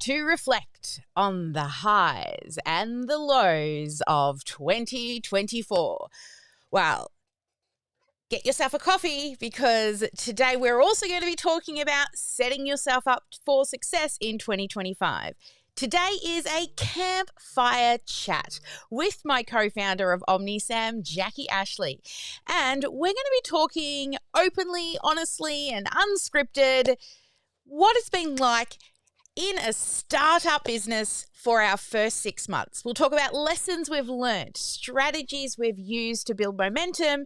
to reflect on the highs and the lows of 2024. Well, get yourself a coffee because today we're also going to be talking about setting yourself up for success in 2025. Today is a Campfire Chat with my co-founder of OmniSAM, Jacqui Ashley. And we're going to be talking openly, honestly, and unscripted what it's been like in a startup business for our first 6 months. We'll talk about lessons we've learned, strategies we've used to build momentum.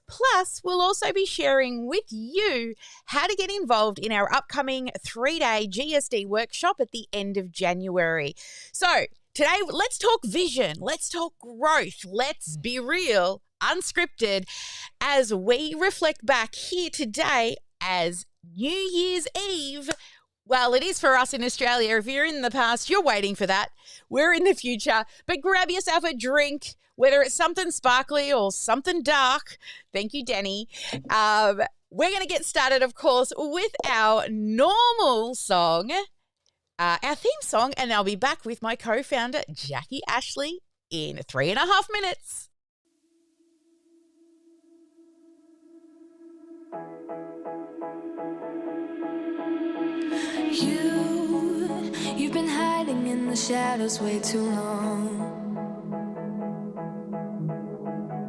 Plus, we'll also be sharing with you how to get involved in our upcoming 3-day GSD Workshop at the end of January. So today, let's talk vision. Let's talk growth. Let's be real, unscripted, as we reflect back here today as New Year's Eve. Well, it is for us in Australia. If you're in the past, you're waiting for that. We're in the future. But grab yourself a drink, whether it's something sparkly or something dark. Thank you, Denny. We're going to get started, of course, with our normal song, our theme song, and I'll be back with my co-founder, Jacqui Ashley, in 3.5 minutes. You've been hiding in the shadows way too long.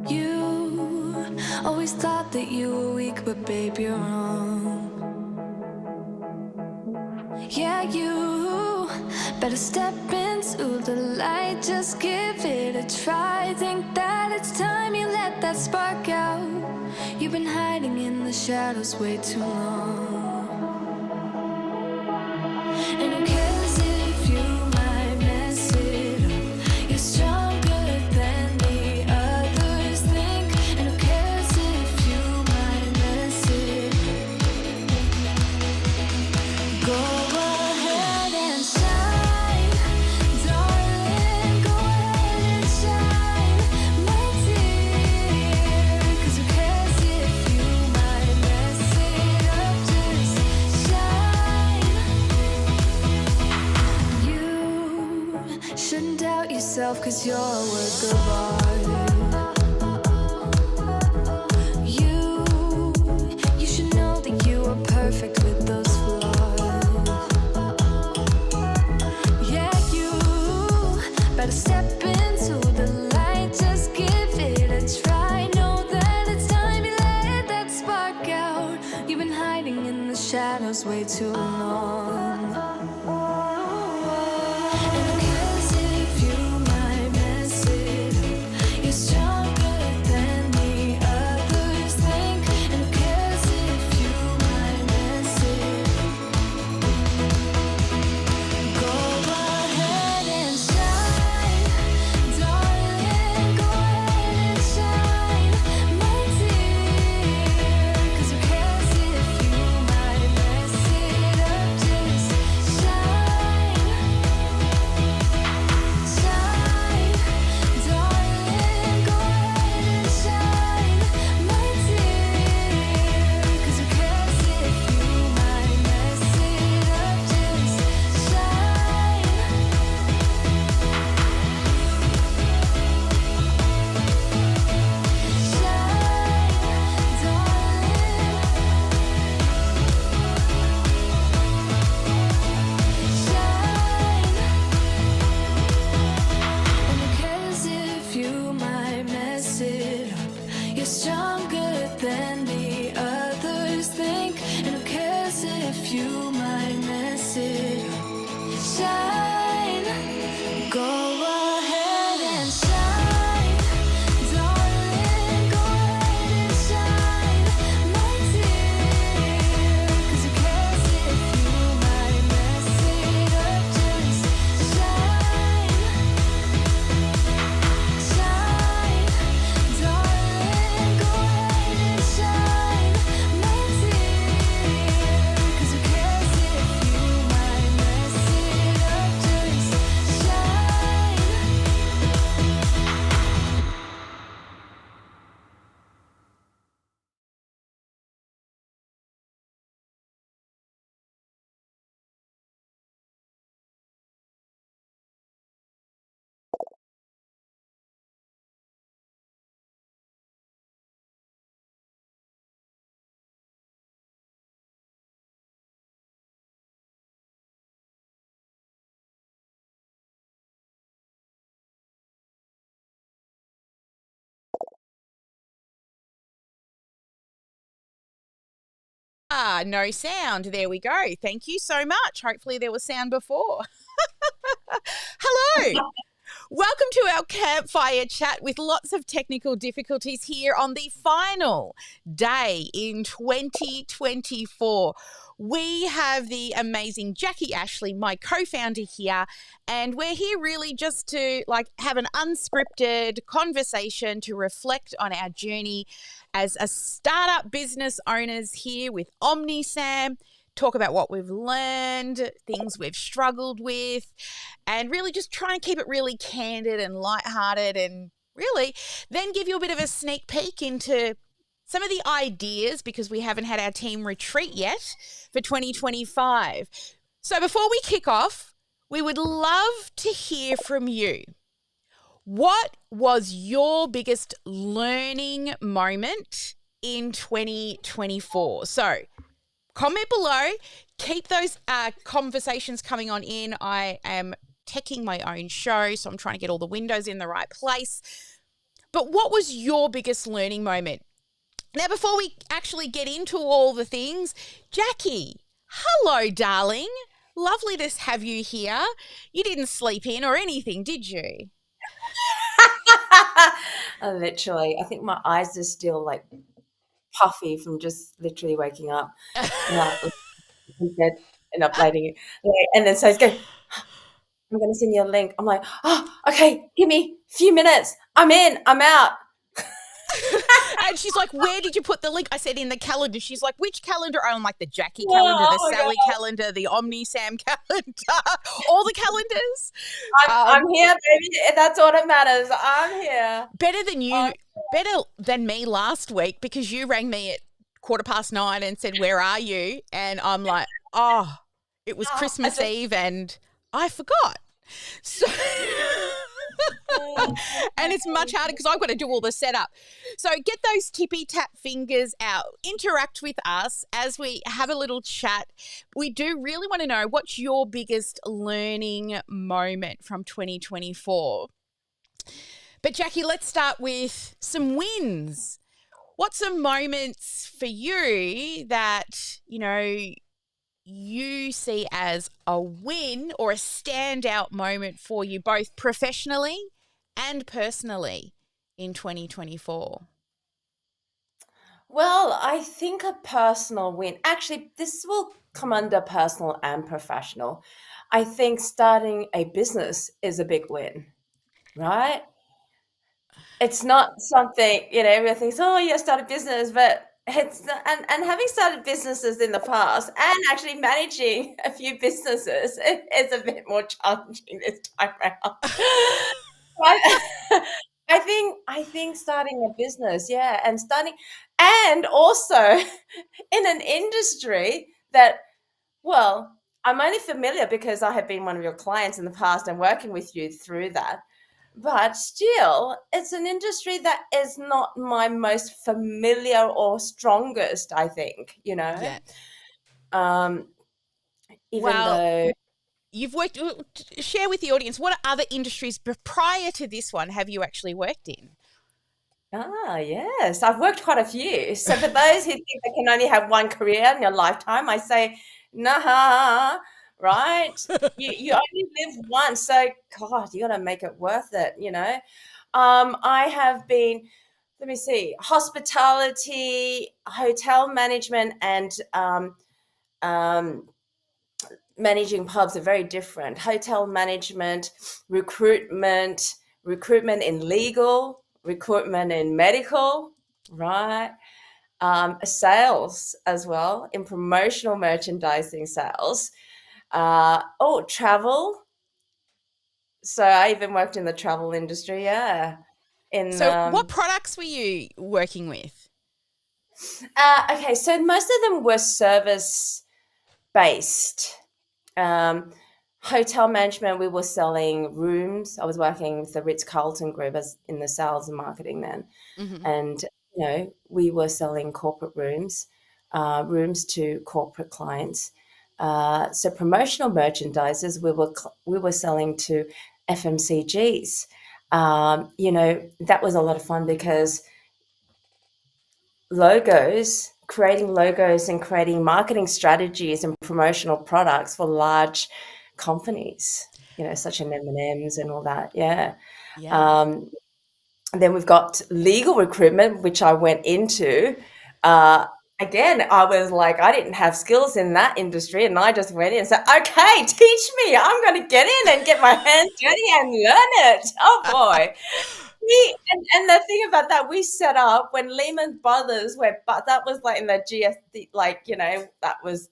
You always thought that you were weak, but babe, you're wrong. Yeah, you better step into the light, just give it a try. Think that it's time you let that spark out. You've been hiding in the shadows way too long. And who cares if you might mess it up? You're stronger than the others think. And who cares if you might mess it up? Go ahead and shine, darling. Go ahead and shine, my dear. 'Cause who cares if you might mess it up? Just shine. You shouldn't doubt yourself, 'cause you're a work of art. You should know that you are perfect with those flaws. Yeah, you better step into the light, just give it a try. Know that it's time you let that spark out. You've been hiding in the shadows way too long. And who cares if you might mess it up? You're No sound. There we go. Thank you so much. Hopefully there was sound before. Hello. Welcome to our Campfire Chat with lots of technical difficulties here on the final day in 2024. We have the amazing Jacqui Ashley, my co-founder here, and we're here really just to have an unscripted conversation to reflect on our journey as a startup business owners here with OmniSAM, talk about what we've learned, things we've struggled with, and really just try and keep it really candid and lighthearted, and really then give you a bit of a sneak peek into some of the ideas, because we haven't had our team retreat yet for 2025. So before we kick off, we would love to hear from you. What was your biggest learning moment in 2024? So comment below. Keep those conversations coming on in. I am teching my own show, so I'm trying to get all the windows in the right place. But what was your biggest learning moment? Now, before we actually get into all the things, Jacqui, hello, darling. Lovely to have you here. You didn't sleep in or anything, did you? Literally, I think my eyes are still puffy from just literally waking up and uploading it. And then so it's going, I'm going to send you a link. I'm like, oh, okay, give me a few minutes. I'm in, I'm out. And she's like, where did you put the link? I said, in the calendar. She's like, which calendar? I'm like, the Jacqui calendar, the Sally calendar, the OmniSAM calendar, all the calendars. I'm here, baby. That's all that matters. I'm here. Better than me last week, because you rang me at 9:15 and said, where are you? And I'm like, oh, it was Christmas Eve and I forgot. So... and it's much harder because I've got to do all the setup. So get those tippy tap fingers out. Interact with us as we have a little chat. We do really want to know, what's your biggest learning moment from 2024? But Jacqui, let's start with some wins. What's some moments for you that, you see as a win or a standout moment for you, both professionally and personally, in 2024? Well, I think a personal win, actually, this will come under personal and professional. I think starting a business is a big win, right? It's not something, everyone thinks, oh, yeah, start a business, but it's and having started businesses in the past and actually managing a few businesses, it's a bit more challenging this time around. I think starting a business, and also in an industry that, well, I'm only familiar because I have been one of your clients in the past and working with you through that. But still, it's an industry that is not my most familiar or strongest, I think, Yeah. Even though you've worked, share with the audience, what other industries prior to this one have you actually worked in? Yes, I've worked quite a few. So for those who think they can only have one career in your lifetime, I say, nah, right? You only live once, so God, you got to make it worth it, I have been, let me see, hospitality, hotel management, and managing pubs are very different. Hotel management, recruitment in legal, recruitment in medical, right? Sales as well, in promotional merchandising sales. Travel. So I even worked in the travel industry, yeah. What products were you working with? Okay, so most of them were service-based. Hotel management, we were selling rooms. I was working with the Ritz-Carlton Group as in the sales and marketing then. Mm-hmm. And, we were selling corporate rooms to corporate clients. So promotional merchandisers, we were selling to FMCGs. That was a lot of fun because logos creating logos and creating marketing strategies and promotional products for large companies, such as M&Ms and all that. Yeah. Yeah. And then we've got legal recruitment, which I went into. Again, I was like, I didn't have skills in that industry, and I just went in and said, okay, teach me. I'm going to get in and get my hands dirty and learn it. Oh, boy. And the thing about that, we set up when Lehman Brothers but that was like in the GSD, that was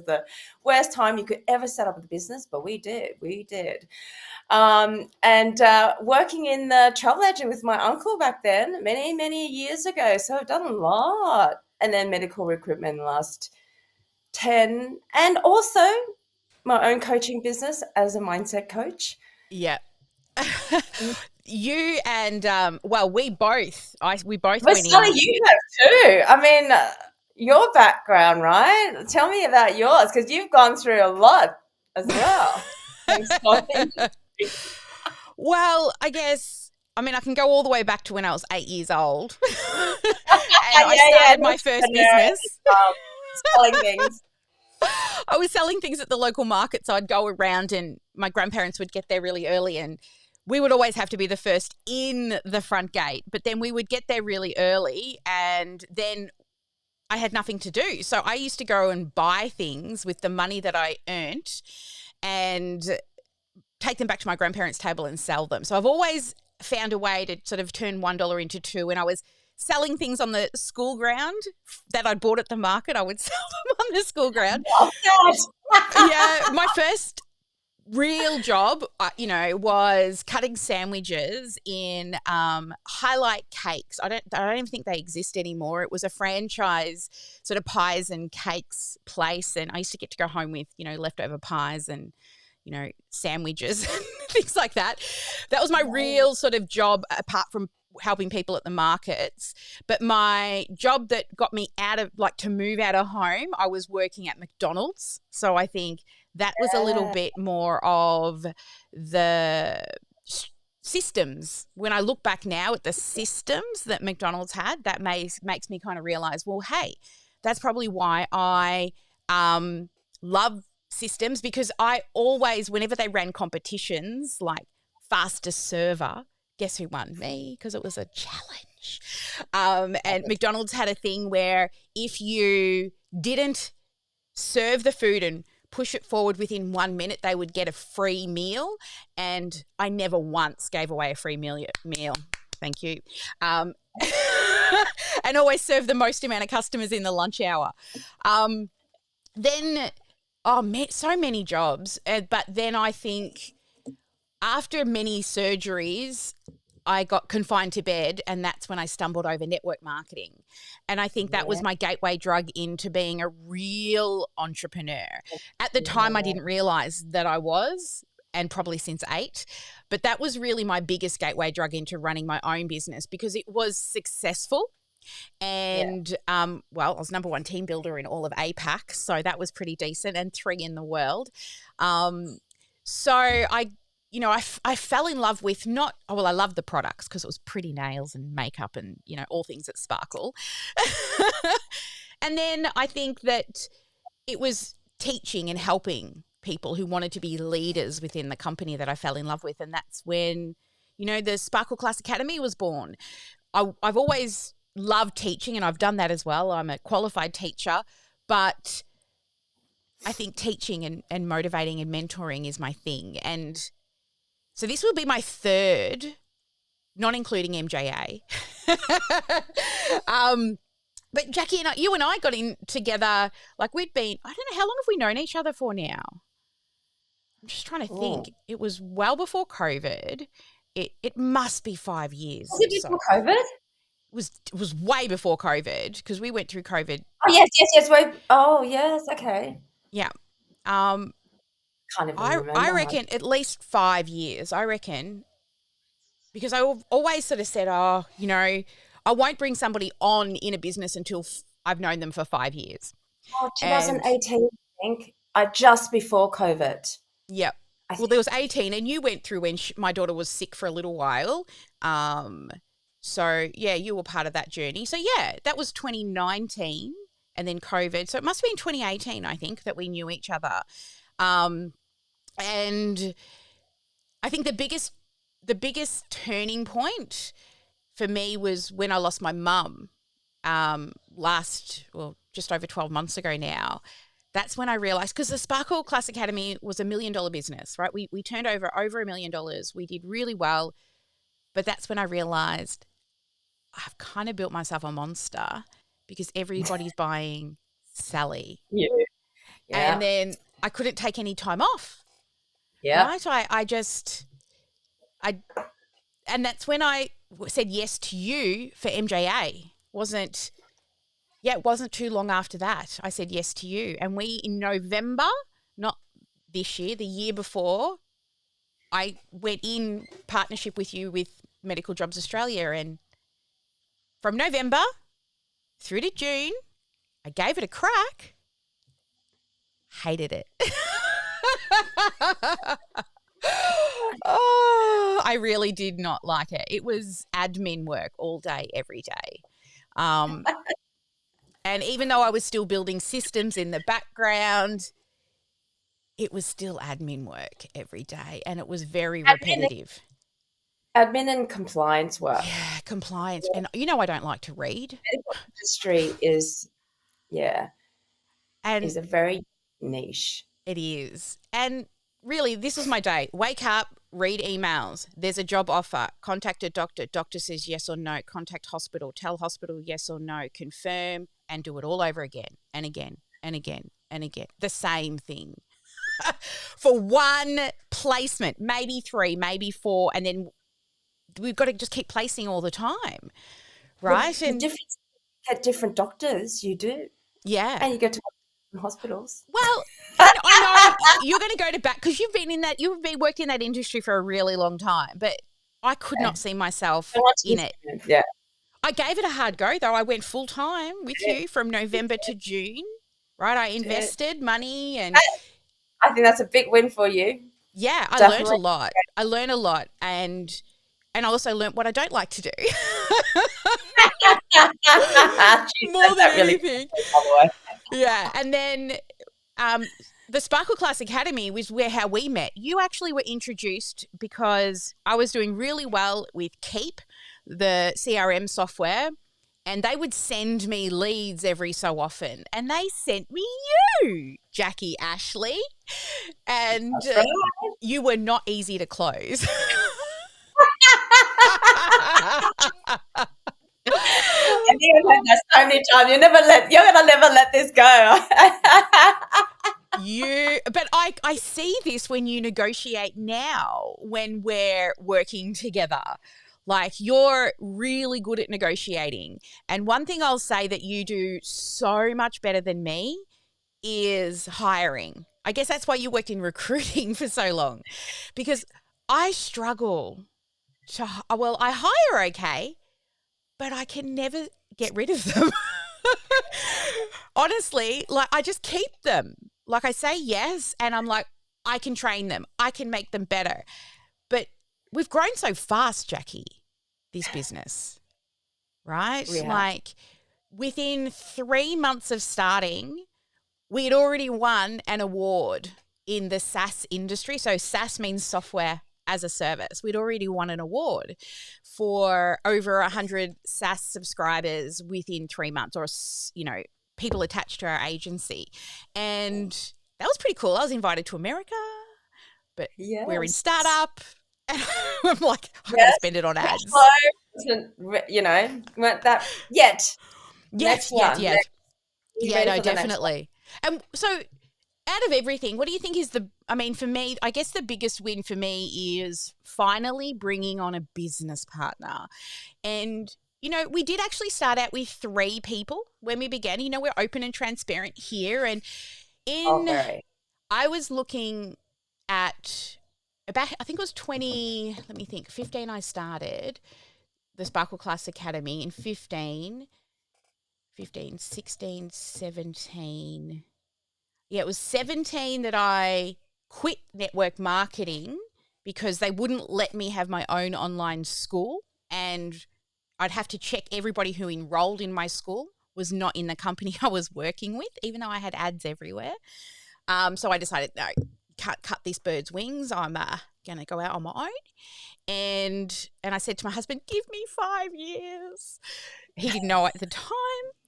the worst time you could ever set up a business, but we did. And working in the travel agent with my uncle back then, many, many years ago. So I've done a lot. And then medical recruitment in the last 10, and also my own coaching business as a mindset coach. Yeah. You and we both But went Sally, in. you have too. I mean, your background, right? Tell me about yours, because you've gone through a lot as well. Well, I guess, I mean, I can go all the way back to when I was 8 years old. And I started my first business. Selling things. I was selling things at the local market, so I'd go around and my grandparents would get there really early, and we would always have to be the first in the front gate. But then we would get there really early, and then I had nothing to do. So I used to go and buy things with the money that I earned and take them back to my grandparents' table and sell them. So I've always found a way to sort of turn $1 into $2. And I was selling things on the school ground that I'd bought at the market. I would sell them on the school ground. Yeah, my first real job, was cutting sandwiches in Highlight Cakes. I don't even think they exist anymore. It was a franchise sort of pies and cakes place, and I used to get to go home with leftover pies and sandwiches and things like that. That was my real sort of job, apart from helping people at the markets. But my job that got me to move out of home, I was working at McDonald's. So I think that was a little bit more of the systems. When I look back now at the systems that McDonald's had, that makes me kind of realize, well, hey, that's probably why I love systems, because I always, whenever they ran competitions like fastest server, guess who won? Me, because it was a challenge. And McDonald's had a thing where if you didn't serve the food and push it forward within 1 minute, they would get a free meal. And I never once gave away a free meal. Thank you. And always serve the most amount of customers in the lunch hour. So many jobs. But then I think after many surgeries, I got confined to bed, and that's when I stumbled over network marketing. And I think that was my gateway drug into being a real entrepreneur. At the time, I didn't realize that I was, and probably since 8. But that was really my biggest gateway drug into running my own business, because it was successful. And, I was number 1 team builder in all of APAC. So that was pretty decent, and 3 in the world. So I fell in love with I loved the products because it was pretty nails and makeup and, all things that sparkle. And then I think that it was teaching and helping people who wanted to be leaders within the company that I fell in love with. And that's when, the Sparkle Class Academy was born. I've always loved teaching, and I've done that as well. I'm a qualified teacher, but I think teaching and motivating and mentoring is my thing. And so this will be my 3rd, not including MJA. But Jacqui and you and I got in together, we'd been, I don't know, how long have we known each other for now? I'm just trying to think. It was well before COVID. It must be 5 years. Was it before COVID? It was way before COVID, because we went through COVID. Oh, yes. Wait. Oh, yes. Okay. Yeah. Can't even remember. I reckon at least 5 years. I reckon, because I always sort of said, I won't bring somebody on in a business until I've known them for 5 years. Oh, 2018, I think. Just before COVID. Yep. Well, there was 18, and you went through when my daughter was sick for a little while. So, yeah, you were part of that journey. So, yeah, that was 2019 and then COVID. So it must have been 2018, I think, that we knew each other. And I think the biggest turning point for me was when I lost my mum just over 12 months ago now. That's when I realized, because the Sparkle Class Academy was $1 million business, right? We turned over $1 million. We did really well. But that's when I realized I've kind of built myself a monster because everybody's buying Sally. Yeah. And then I couldn't take any time off. Yeah. Right? And that's when I said yes to you for MJA. It wasn't too long after that. I said yes to you. And we, in November, not this year, the year before, I went in partnership with you with Medical Jobs Australia. And from November through to June, I gave it a crack. Hated it. Oh, I really did not like it. It was admin work all day, every day. And even though I was still building systems in the background, it was still admin work every day, and it was very repetitive. Admin and compliance work. Yeah, compliance. And I don't like to read. The medical industry is a very niche. It is. And really, this was my day. Wake up, read emails. There's a job offer. Contact a doctor. Doctor says yes or no. Contact hospital. Tell hospital yes or no. Confirm, and do it all over again and again and again and again. The same thing. For one placement, maybe 3, maybe 4, and then we've got to just keep placing all the time, right? At different doctors, you do. Yeah. And you go to hospitals. Well, I know you're going to go to back because you've been working in that industry for a really long time, but I could not see myself in it. Yeah. I gave it a hard go though. I went full time with you from November to June, right? I invested money and I think that's a big win for you. Yeah, I learned a lot. And I also learned what I don't like to do. More than anything. Yeah, and then the Sparkle Class Academy was how we met. You actually were introduced because I was doing really well with Keep, the CRM software, and they would send me leads every so often. And they sent me you, Jacqui Ashley, and you were not easy to close. So many times. You're gonna never let this go. But I see this when you negotiate now when we're working together. Like, you're really good at negotiating. And one thing I'll say that you do so much better than me is hiring. I guess that's why you worked in recruiting for so long, because I struggle I hire okay, but I can never get rid of them. Honestly, like, I just keep them. Like, I say yes, and I'm like, I can train them. I can make them better. But we've grown so fast, Jacqui, this business, right? Yeah. Like, within 3 months of starting, we had already won an award in the SaaS industry. So SaaS means software as a service. We'd already won an award for over 100 SaaS subscribers within 3 months, or, people attached to our agency. And that was pretty cool. I was invited to America, but we're in startup. And I'm like, I'm going to spend it on ads. Weren't that yet. Yes. Yeah, no, definitely. And so, out of everything, what do you think is for me, I guess the biggest win for me is finally bringing on a business partner. And, we did actually start out with 3 people when we began. We're open and transparent here. And I was looking at about, I think it was 15 I started the Sparkle Class Academy. In 15, 16, 17. Yeah, it was 17 that I quit network marketing because they wouldn't let me have my own online school, and I'd have to check everybody who enrolled in my school was not in the company I was working with, even though I had ads everywhere. So I decided, no, can't cut this bird's wings. I'm going to go out on my own. And I said to my husband, give me 5 years. He didn't know at the time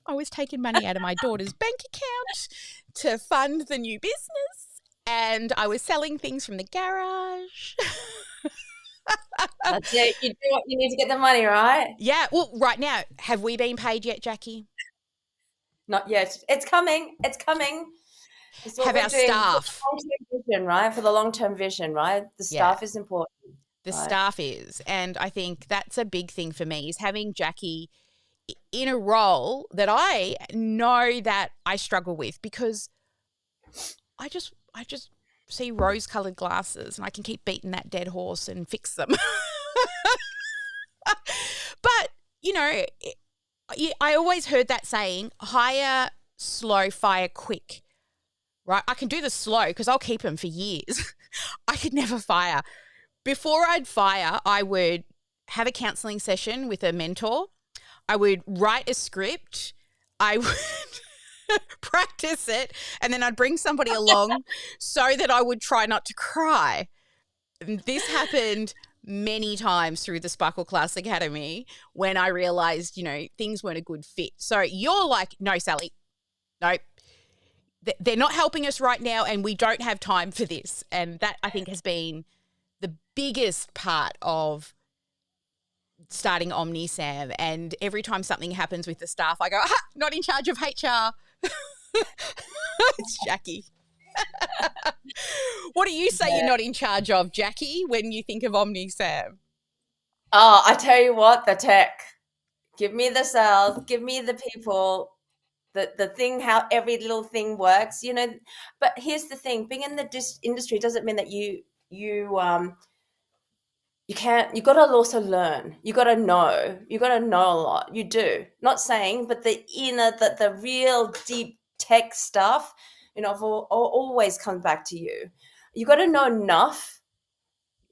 I was taking money out of my daughter's bank account to fund the new business. And I was selling things from the garage. That's it. You do what you need to get the money, right? Yeah. Well, right now, have we been paid yet, Jacqui? Not yet. It's coming. It's coming. It's what Have we're our doing staff. for the long-term vision, right? For the long-term vision, right? The staff is important. The right? staff is. And I think that's a big thing for me is having Jacqui in a role that I know that I struggle with, because I just see rose-colored glasses and I can keep beating that dead horse and fix them. But, you know, I always heard that saying, hire slow, fire quick, right? I can do the slow because I'll keep them for years. I could never fire. Before I'd fire, I would have a counselling session with a mentor. I would write a script. I would practice it, and then I'd bring somebody along so that I would try not to cry. And this happened many times through the Sparkle Class Academy when I realised, you know, things weren't a good fit. So you're like, no, Sally, no, they're not helping us right now and we don't have time for this. And that, I think, has been the biggest part of starting OmniSAM. And every time something happens with the staff, I go, not in charge of HR. It's Jacqui. What do you say you're not in charge of, Jacqui, when you think of OmniSAM? Oh, I tell you what, the tech. Give me the sales, give me the people, the thing, how every little thing works, you know. But here's the thing, being in the industry doesn't mean that you can't, you got to also learn. You got to know a lot. You do. Not saying, but the inner, the real deep tech stuff, you know, always comes back to you. You got to know enough.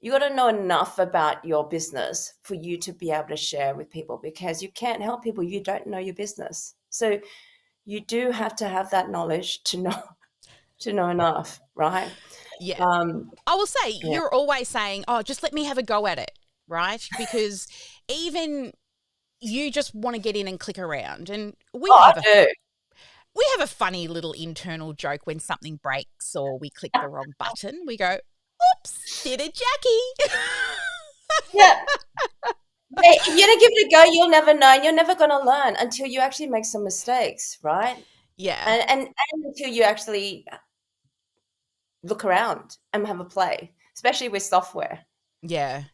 You got to know enough about your business for you to be able to share with people, because you can't help people you don't know your business. So you do have to have that knowledge to know enough, right? Yeah. I will say, you're always saying, oh, just let me have a go at it, right? Because even you just want to get in and click around. And we have a funny little internal joke when something breaks or we click the wrong button. We go, oops, did it, Jacqui? Yeah. Hey, if you don't give it a go, you'll never know. You're never going to learn until you actually make some mistakes, right? Yeah. And until you actually look around and have a play, especially with software. Yeah.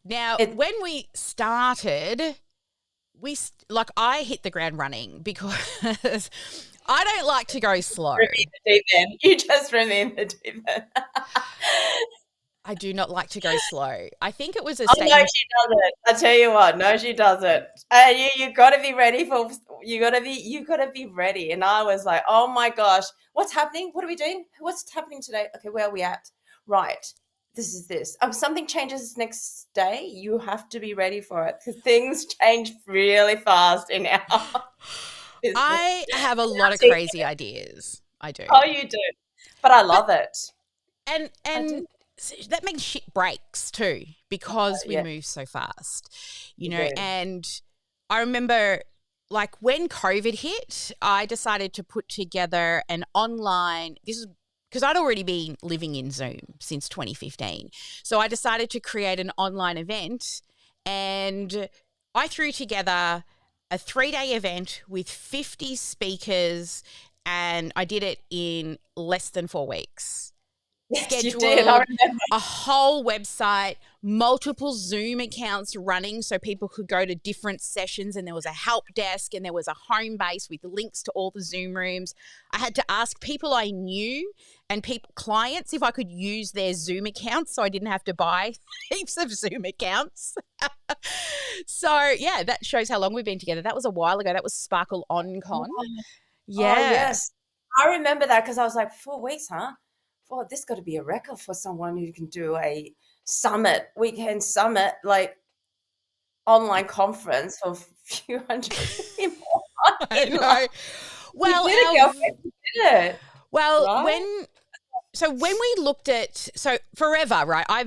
Now, when we started, I hit the ground running because I don't like to go slow. You just run in the deep end. I do not like to go slow. I think it was a statement. No, she doesn't. I tell you what, no, she doesn't. You got to be ready you got to be ready. And I was like, oh my gosh, what's happening? What are we doing? What's happening today? Okay, where are we at? Right. This is this. Something changes next day. You have to be ready for it, because things change really fast in our business. I have a lot of crazy ideas. I do. Oh, you do. But I love it. And that means shit breaks too, because we move so fast, you know. And I remember, like, when COVID hit, I decided to put together an online, this is because I'd already been living in Zoom since 2015. So I decided to create an online event, and I threw together a 3-day event with 50 speakers, and I did it in less than 4 weeks. Yes, you did. I remember. A whole website, multiple Zoom accounts running so people could go to different sessions, and there was a help desk and there was a home base with links to all the Zoom rooms. I had to ask people I knew and clients if I could use their Zoom accounts so I didn't have to buy heaps of Zoom accounts. So, yeah, that shows how long we've been together. That was a while ago. That was Sparkle OnCon. Yeah. Oh, yes. I remember that, because I was like, 4 weeks, huh? Oh, this got to be a record for someone who can do a weekend summit. Like, online conference for a few hundred million more I money. know. Well, you did it, girlfriend. You did it. well, Right? when we looked at forever, right? I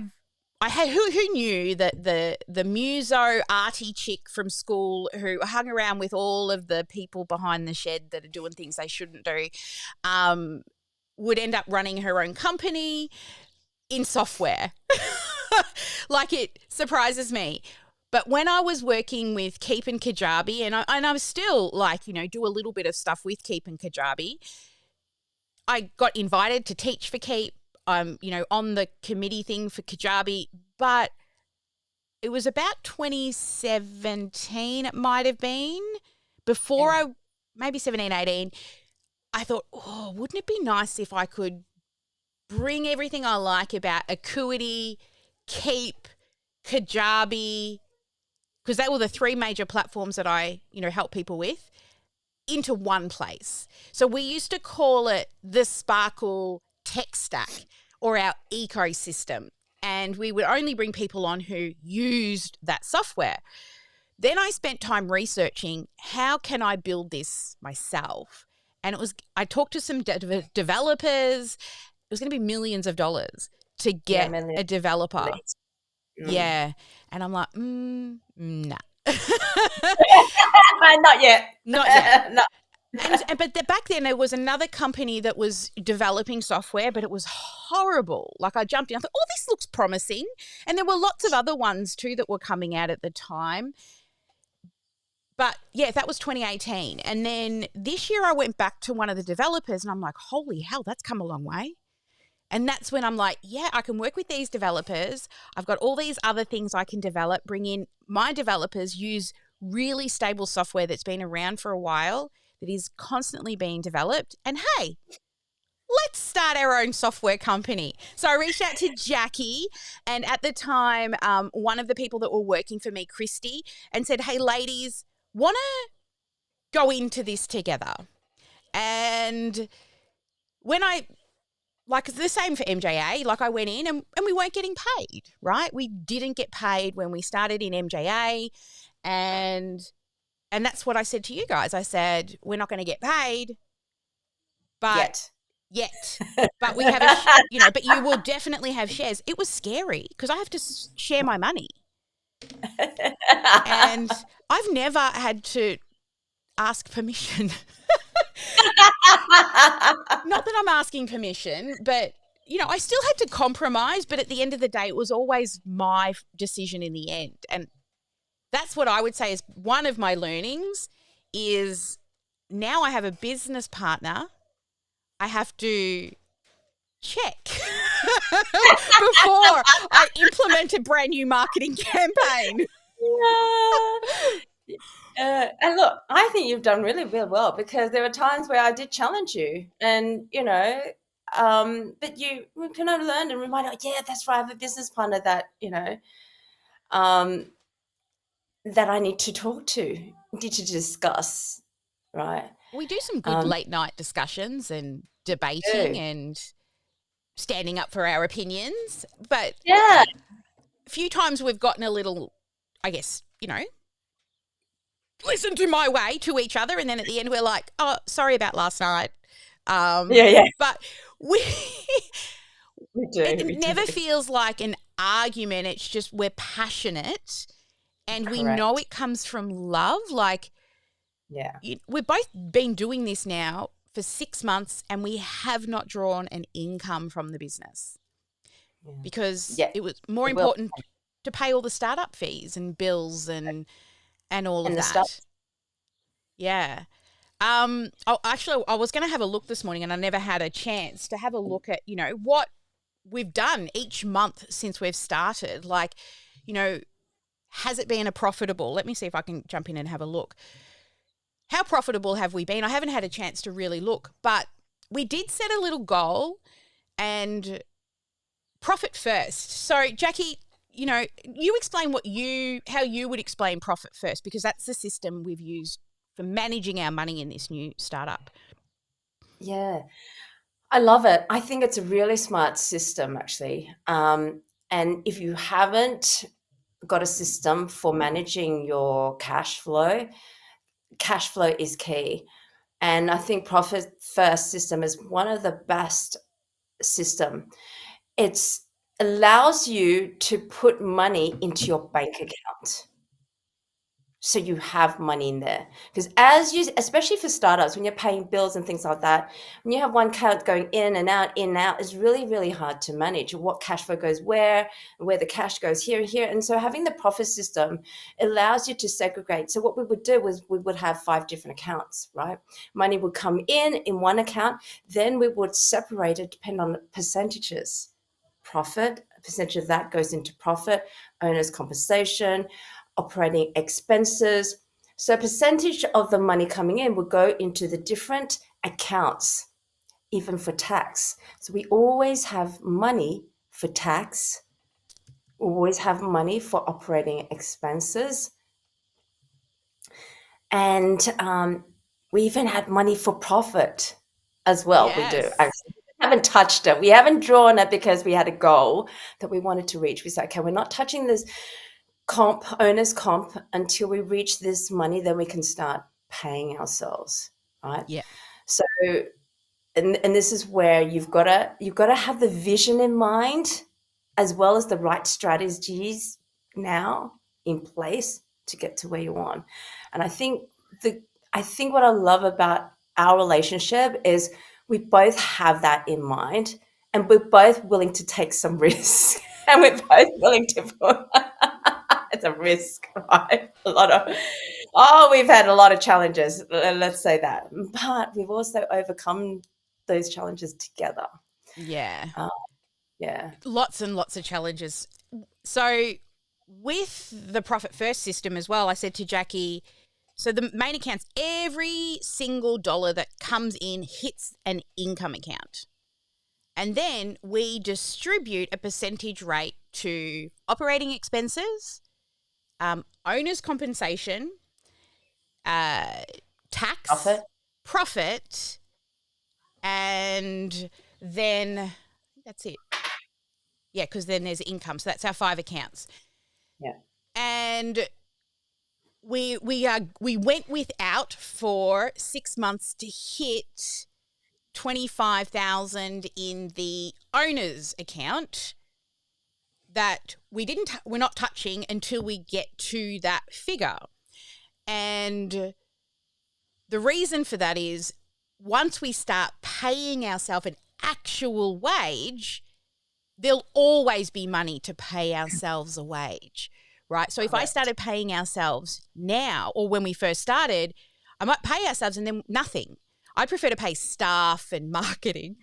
had who knew that the muso arty chick from school who hung around with all of the people behind the shed that are doing things they shouldn't do, would end up running her own company in software. Like, it surprises me. But when I was working with Keep and Kajabi, and I was still like, do a little bit of stuff with Keep and Kajabi, I got invited to teach for Keep. I'm, on the committee thing for Kajabi, but it was about 2017, it might have been, before maybe 17, 18, I thought, wouldn't it be nice if I could bring everything I like about Acuity, Keep, Kajabi, because they were the three major platforms that I, help people with, into one place. So we used to call it the Sparkle tech stack or our ecosystem. And we would only bring people on who used that software. Then I spent time researching, how can I build this myself? And I talked to some developers. It was going to be millions of dollars to get a developer. Yeah. And I'm like, nah. Not yet. Not yet. No. But back then there was another company that was developing software, but it was horrible. Like, I jumped in, I thought, this looks promising. And there were lots of other ones too that were coming out at the time. But yeah, that was 2018. And then this year I went back to one of the developers and I'm like, holy hell, that's come a long way. And that's when I'm like, yeah, I can work with these developers. I've got all these other things I can develop, bring in my developers, use really stable software that's been around for a while, that is constantly being developed. And hey, let's start our own software company. So I reached out to Jacqui, and at the time, one of the people that were working for me, Christy, and said, hey, ladies, want to go into this together? And when it's the same for MJA. Like, I went in and we weren't getting paid, right? We didn't get paid when we started in MJA. And that's what I said to you guys. I said, we're not going to get paid, but yet. But we have but you will definitely have shares. It was scary because I have to share my money. And I've never had to ask permission. Not that I'm asking permission, but, I still had to compromise. But at the end of the day, it was always my decision in the end. And that's what I would say is one of my learnings is now I have a business partner. I have to check before I implement a brand new marketing campaign. And look, I think you've done really, really well, because there were times where I did challenge you, and but you kind of learned and reminded, that's right, I have a business partner that that I need to talk to, need to discuss, right? We do some good late night discussions and debating and standing up for our opinions, but a few times we've gotten a little, I guess, listen to my way to each other, and then at the end we're like, oh, sorry about last night. But we do. It never feels like an argument. It's just we're passionate, and we know it comes from love. Like, we've both been doing this now for 6 months, and we have not drawn an income from the business because it was more important to pay all the startup fees and bills and all of that. Stuff. Yeah. I was going to have a look this morning, and I never had a chance to have a look at, what we've done each month since we've started. Like, has it been a profitable? Let me see if I can jump in and have a look. How profitable have we been? I haven't had a chance to really look, but we did set a little goal and profit first. So, Jacqui, you explain how you would explain profit first, because that's the system we've used for managing our money in this new startup. Yeah, I love it. I think it's a really smart system, actually. And if you haven't got a system for managing your cash flow, cash flow is key. And I think profit first system is one of the best system. It's allows you to put money into your bank account. So you have money in there. Because as you, especially for startups, when you're paying bills and things like that, when you have one account going in and out, it's really, really hard to manage what cash flow goes where the cash goes here and here. And so having the profit system allows you to segregate. So what we would do was we would have 5 different accounts, right? Money would come in one account, then we would separate it depending on percentages. Profit, a percentage of that goes into profit, owner's compensation, operating expenses. So a percentage of the money coming in will go into the different accounts, even for tax. So we always have money for tax. We always have money for operating expenses. And we even had money for profit as well. We do. Yes. Actually, we haven't touched it. We haven't drawn it because we had a goal that we wanted to reach. We said, okay, we're not touching this owner's comp until we reach this money, then we can start paying ourselves, right? Yeah. So and this is where you've got to have the vision in mind as well as the right strategies now in place to get to where you want. And I think what I love about our relationship is we both have that in mind, and we're both willing to take some risks, and we're both willing to put it's a risk, right? We've had a lot of challenges, let's say that. But we've also overcome those challenges together. Yeah. Yeah. Lots and lots of challenges. So with the profit first system as well, I said to Jacqui, so the main accounts, every single dollar that comes in hits an income account. And then we distribute a percentage rate to operating expenses, owner's compensation, tax, profit, and then that's it. Yeah, because then there's income. So that's our 5 accounts. Yeah. And we went without for 6 months to hit 25,000 in the owner's account that we're not touching until we get to that figure. And the reason for that is once we start paying ourselves an actual wage, there'll always be money to pay ourselves a wage, right? So if I started paying ourselves now or when we first started, I might pay ourselves and then nothing. I'd prefer to pay staff and marketing.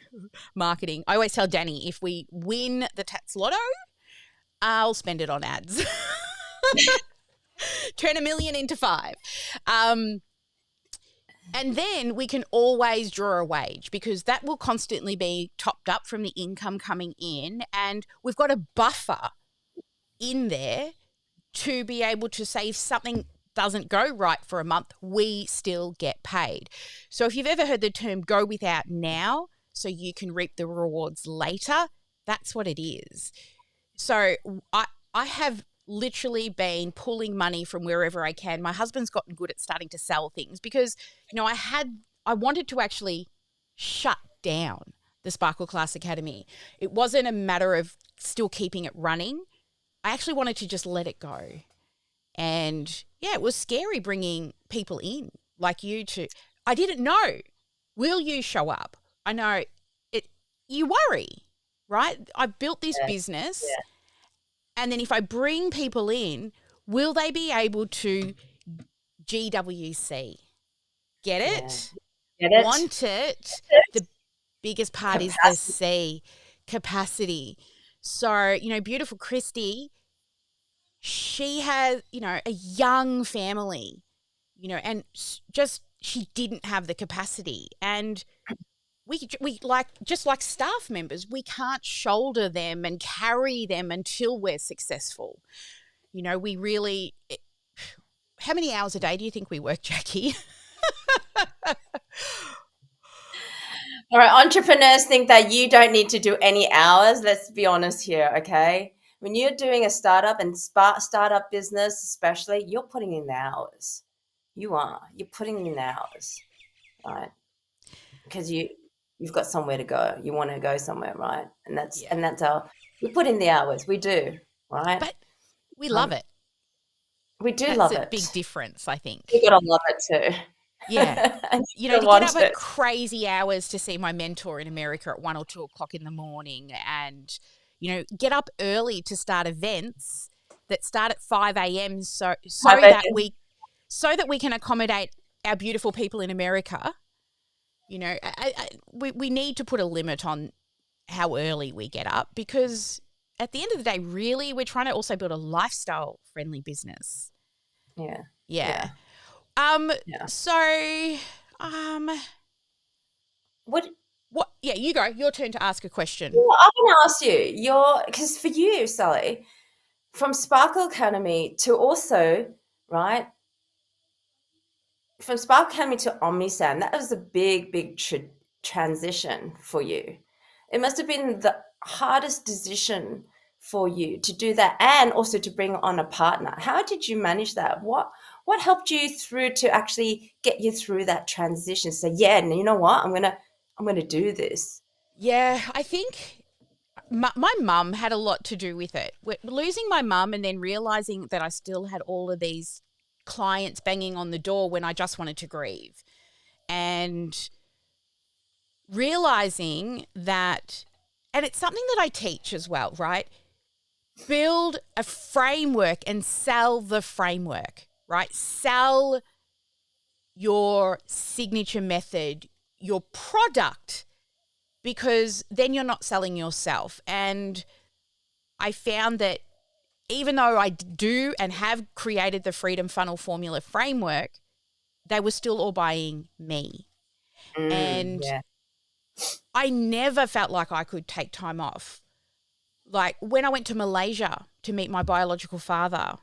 I always tell Danny, if we win the Tats Lotto, I'll spend it on ads. Turn $1 million into 5. And then we can always draw a wage because that will constantly be topped up from the income coming in. And we've got a buffer in there to be able to say if something doesn't go right for a month, we still get paid. So if you've ever heard the term go without now so you can reap the rewards later, that's what it is. So I have literally been pulling money from wherever I can. My husband's gotten good at starting to sell things because, I wanted to actually shut down the Sparkle Class Academy. It wasn't a matter of still keeping it running. I actually wanted to just let it go. And yeah, it was scary bringing people in like you two. I didn't know. Will you show up? I know you worry, right? I built this business. Yeah. And then if I bring people in, will they be able to GWC? Get it? Yeah. Get it? Want it? The biggest part is the C, capacity. So, beautiful Christy, she has, a young family, and just she didn't have the capacity. And we just like staff members, we can't shoulder them and carry them until we're successful. We really, how many hours a day do you think we work, Jacqui? All right, entrepreneurs think that you don't need to do any hours. Let's be honest here, okay? When you're doing a startup and startup business, especially, you're putting in the hours. You're putting in the hours, right? Because you've got somewhere to go. You want to go somewhere, right? And that's our, we put in the hours. We do, right? But we love it. We do That's love a it. big difference, I think. You got to love it too. Yeah. And You know, to want get up it. at crazy hours to see my mentor in America at 1 or 2 o'clock in the morning and, you know, get up early to start events that start at 5 a.m. so that we can accommodate our beautiful people in America. You know, we need to put a limit on how early we get up, because at the end of the day, really, we're trying to also build a lifestyle-friendly business. Yeah. Yeah. Yeah. So, What? Yeah, you go. Your turn to ask a question. Well, I can ask you, because for you, Sally, from Sparkle Academy to also, right, from Sparkle Academy to OmniSAM, that was a big transition for you. It must have been the hardest decision for you to do that, and also to bring on a partner. How did you manage that? What helped you through to actually get you through that transition? Say, yeah, and you know what, I'm gonna do this. Yeah, I think my mum had a lot to do with it. Losing my mum and then realizing that I still had all of these clients banging on the door when I just wanted to grieve, and realizing that, and it's something that I teach as well, right? Build a framework and sell the framework, right? Sell your signature method, your product, because then you're not selling yourself. And I found that even though I do and have created the Freedom Funnel Formula framework, they were still all buying me. And Yeah. I never felt like I could take time off. Like when I went to Malaysia to meet my biological father,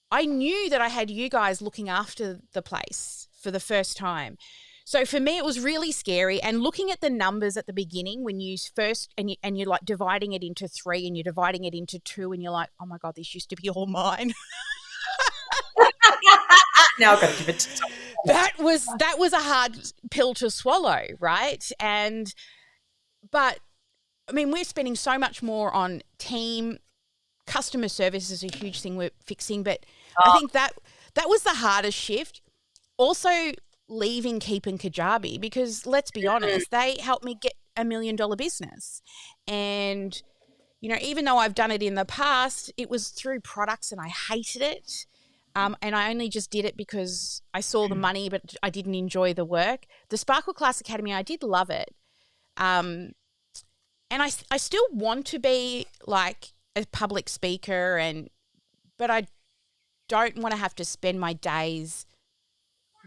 I knew that I had you guys looking after the place for the first time. So for me, it was really scary. And looking at the numbers at the beginning when you first, and you're like dividing it into 3 and you're dividing it into 2 and you're like, oh my God, this used to be all mine. Now I've got to give it to someone. That was a hard pill to swallow, right? But I mean, we're spending so much more on team. Customer service is a huge thing we're fixing, but I think that was the hardest shift. Also, leaving Keep and Kajabi, because let's be honest, they helped me get $1 million business. And, you know, even though I've done it in the past, it was through products and I hated it. And I only just did it because I saw the money, but I didn't enjoy the work. The Sparkle Class Academy, I did love it. And I still want to be like a public speaker, but I don't want to have to spend my days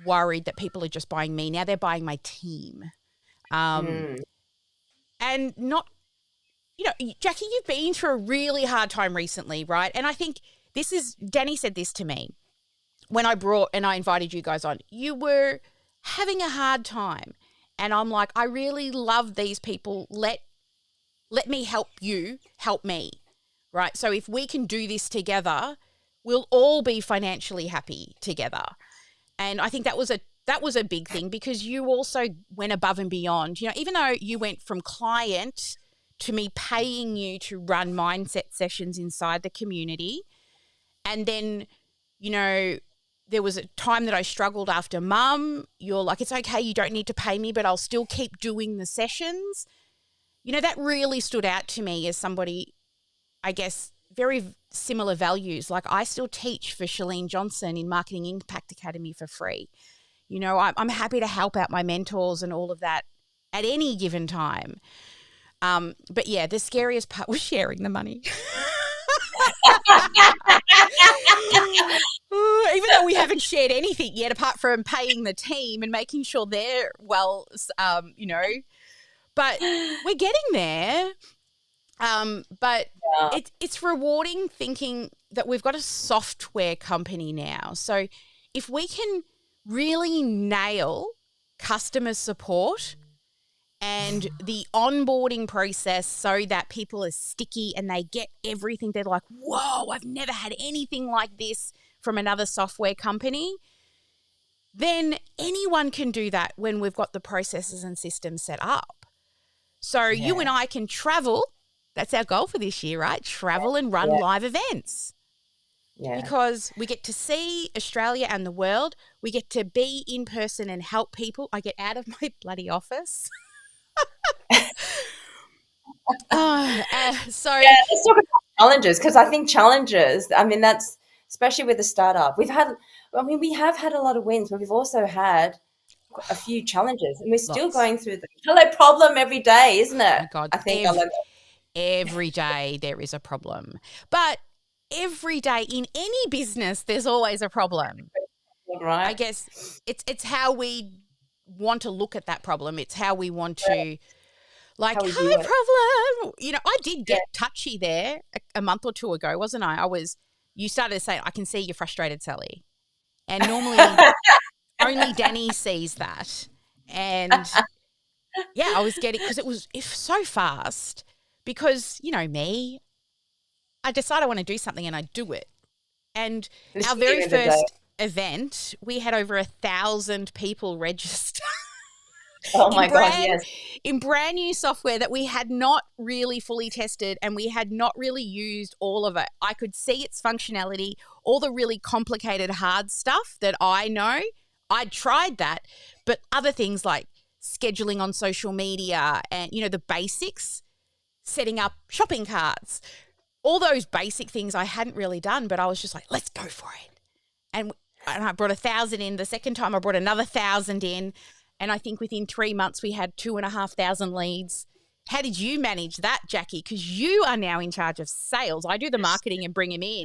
worried that people are just buying me. Now they're buying my team. And not, you know, Jacqui, you've been through a really hard time recently, right? And I think Danny said this to me when I invited you guys on. You were having a hard time. And I'm like, I really love these people. Let me help you help me, right? So if we can do this together, we'll all be financially happy together. And I think that was a big thing, because you also went above and beyond. You know, even though you went from client to me paying you to run mindset sessions inside the community, and then, you know, there was a time that I struggled after mum. You're like, it's okay, you don't need to pay me, but I'll still keep doing the sessions. You know, that really stood out to me as somebody, I guess, very similar values. Like I still teach for Shalene Johnson in Marketing Impact Academy for free. You know, I'm happy to help out my mentors and all of that at any given time. But yeah, the scariest part was sharing the money. Even though we haven't shared anything yet, apart from paying the team and making sure they're well, you know, but we're getting there. But it's rewarding thinking that we've got a software company now. So if we can really nail customer support and the onboarding process so that people are sticky and they get everything. They're like, whoa, I've never had anything like this from another software company. Then anyone can do that when we've got the processes and systems set up. So you and I can travel. That's our goal for this year, right? Travel and run live events. Yeah. Because we get to see Australia and the world. We get to be in person and help people. I get out of my bloody office. Let's talk about challenges, because I think challenges, I mean, that's especially with the startup. We have had a lot of wins, but we've also had a few challenges, and we're still going through the hello problem every day, isn't it? Oh my God. I think every day there is a problem. But every day in any business, there's always a problem. right. I guess it's how we want to look at that problem. It's how we want to, like, hi, problem. You know, I did get touchy there a month or two ago, wasn't I? You started to say, I can see you're frustrated, Sally. And normally only Danny sees that. And yeah, I was getting, because it was so fast, because, you know, me, I decide I want to do something and I do it. And our very first event, we had over 1,000 people register. Oh my God, yes. In brand new software that we had not really fully tested, and we had not really used all of it. I could see its functionality, all the really complicated hard stuff that I know. I'd tried that, but other things like scheduling on social media and, you know, the basics, setting up shopping carts, all those basic things I hadn't really done, but I was just like, let's go for it. And I brought 1,000 in. The second time I brought another 1,000 in. And I think within 3 months we had 2,500 leads. How did you manage that, Jacqui? Because you are now in charge of sales. I do the marketing and bring them in.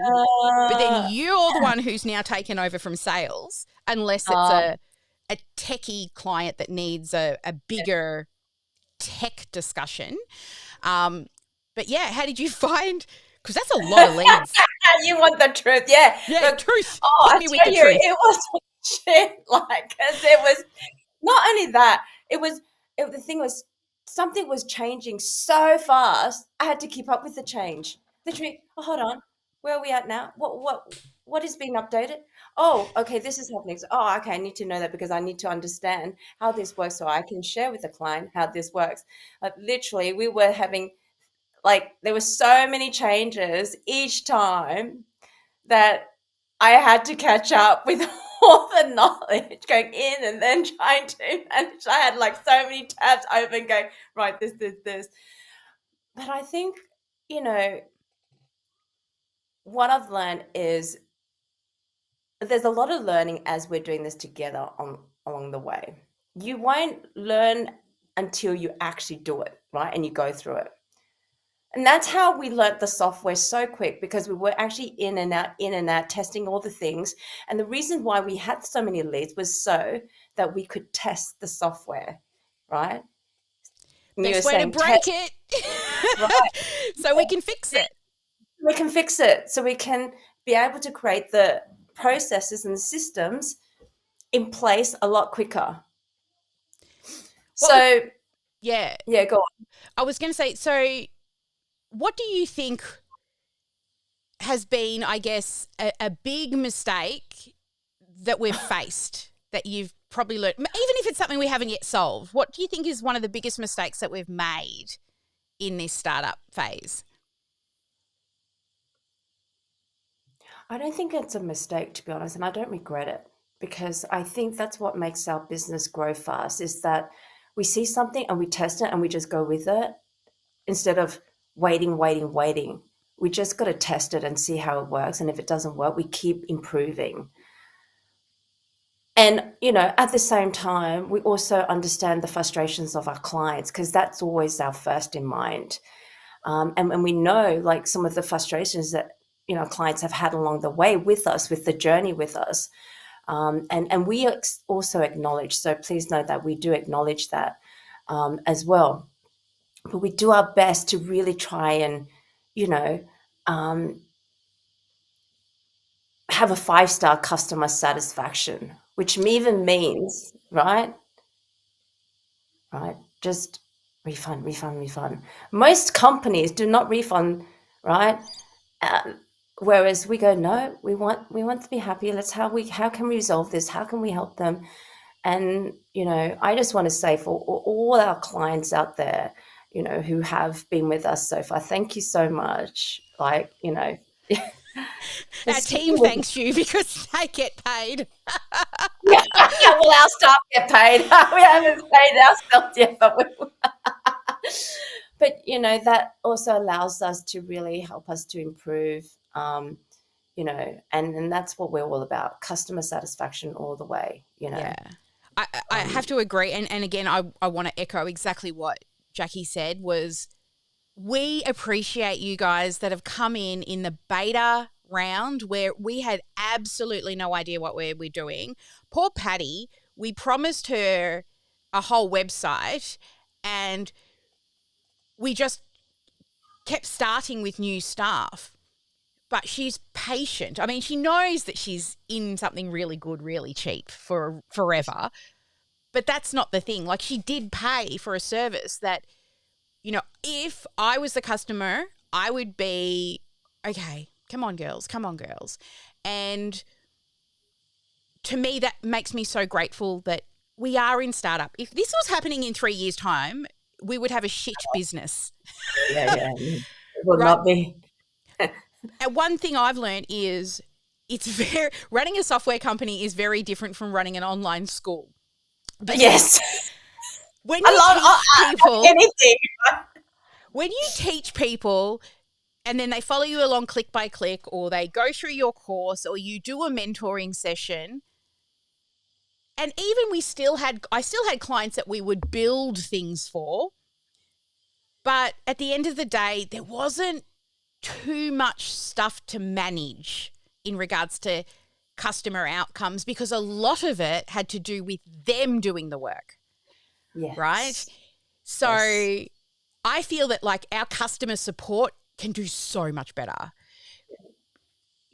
But then you're the one who's now taken over from sales, unless it's a techie client that needs a bigger tech discussion. But yeah, how did you find... Because that's a lot of leads. You want the truth, yeah. Yeah, truth. Hit me with the truth. It was shit, like, because it was not only that. The thing was, something was changing so fast. I had to keep up with the change. Literally, hold on, where are we at now? What is being updated? Oh, okay, this is happening. So, okay, I need to know that because I need to understand how this works so I can share with the client how this works. Like, literally, we were having. Like, there were so many changes each time that I had to catch up with all the knowledge going in and then trying to manage. I had like so many tabs open going, right, this. But I think, you know, what I've learned is there's a lot of learning as we're doing this together along the way. You won't learn until you actually do it, right? And you go through it. And that's how we learnt the software so quick, because we were actually in and out, testing all the things. And the reason why we had so many leads was so that we could test the software, right? Best way to break it. Right. So we can fix it. We can fix it. So we can be able to create the processes and the systems in place a lot quicker. Yeah, go on. I was going to say, so what do you think has been, I guess, a big mistake that we've faced that you've probably learned, even if it's something we haven't yet solved? What do you think is one of the biggest mistakes that we've made in this startup phase? I don't think it's a mistake, to be honest, and I don't regret it, because I think that's what makes our business grow fast, is that we see something and we test it and we just go with it instead of waiting. We just got to test it and see how it works. And if it doesn't work, we keep improving. And, you know, at the same time, we also understand the frustrations of our clients, because that's always our first in mind. And we know, like, some of the frustrations that, you know, clients have had along the way with us, with the journey with us. And we also acknowledge, so please note that we do acknowledge that as well. But we do our best to really try and, you know, have a 5-star customer satisfaction, which even means, right, just refund. Most companies do not refund, right? Whereas we go, no, we want to be happy. How can we resolve this? How can we help them? And I just want to say for all our clients out there, who have been with us so far, thank you so much. Like, Our team thanks you because they get paid. Yeah, well, our staff get paid. We haven't paid ourselves yet, but we but that also allows us to really help us to improve, and that's what we're all about, customer satisfaction all the way. Yeah, I have to agree, and again, I want to echo exactly what Jacqui said. Was we appreciate you guys that have come in the beta round where we had absolutely no idea what we're doing. Poor Patty, we promised her a whole website and we just kept starting with new staff. But she's patient. I mean, she knows that she's in something really good, really cheap for forever. But that's not the thing. Like, she did pay for a service that, if I was the customer, I would be, okay, come on, girls. And to me, that makes me so grateful that we are in startup. If this was happening in 3 years' time, we would have a shit business. Yeah. It will Right? not be. And one thing I've learned is running a software company is very different from running an online school. Yes. When you teach people anything. When you teach people and then they follow you along click by click, or they go through your course, or you do a mentoring session, and even I still had clients that we would build things for, but at the end of the day, there wasn't too much stuff to manage in regards to customer outcomes because a lot of it had to do with them doing the work. Yes. Right? So Yes. I feel that like our customer support can do so much better.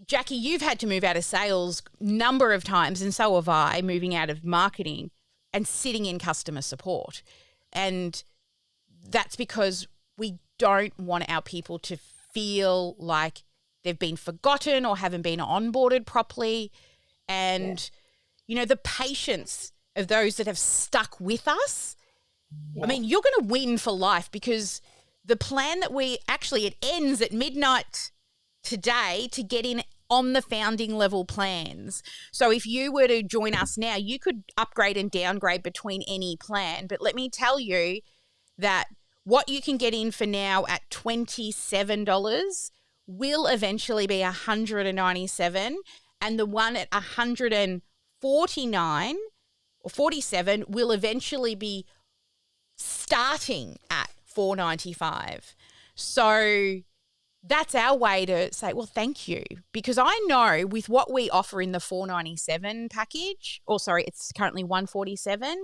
Jacqui, you've had to move out of sales number of times, and so have I, moving out of marketing and sitting in customer support. And that's because we don't want our people to feel like they've been forgotten or haven't been onboarded properly. And, the patience of those that have stuck with us. Yeah. I mean, you're going to win for life because the plan that it ends at midnight today to get in on the founding level plans. So if you were to join us now, you could upgrade and downgrade between any plan. But let me tell you that what you can get in for now at $27 will eventually be $197, and the one at $149 or $47 will eventually be starting at $495. So that's our way to say, well, thank you. Because I know with what we offer in the $497 package, it's currently $147,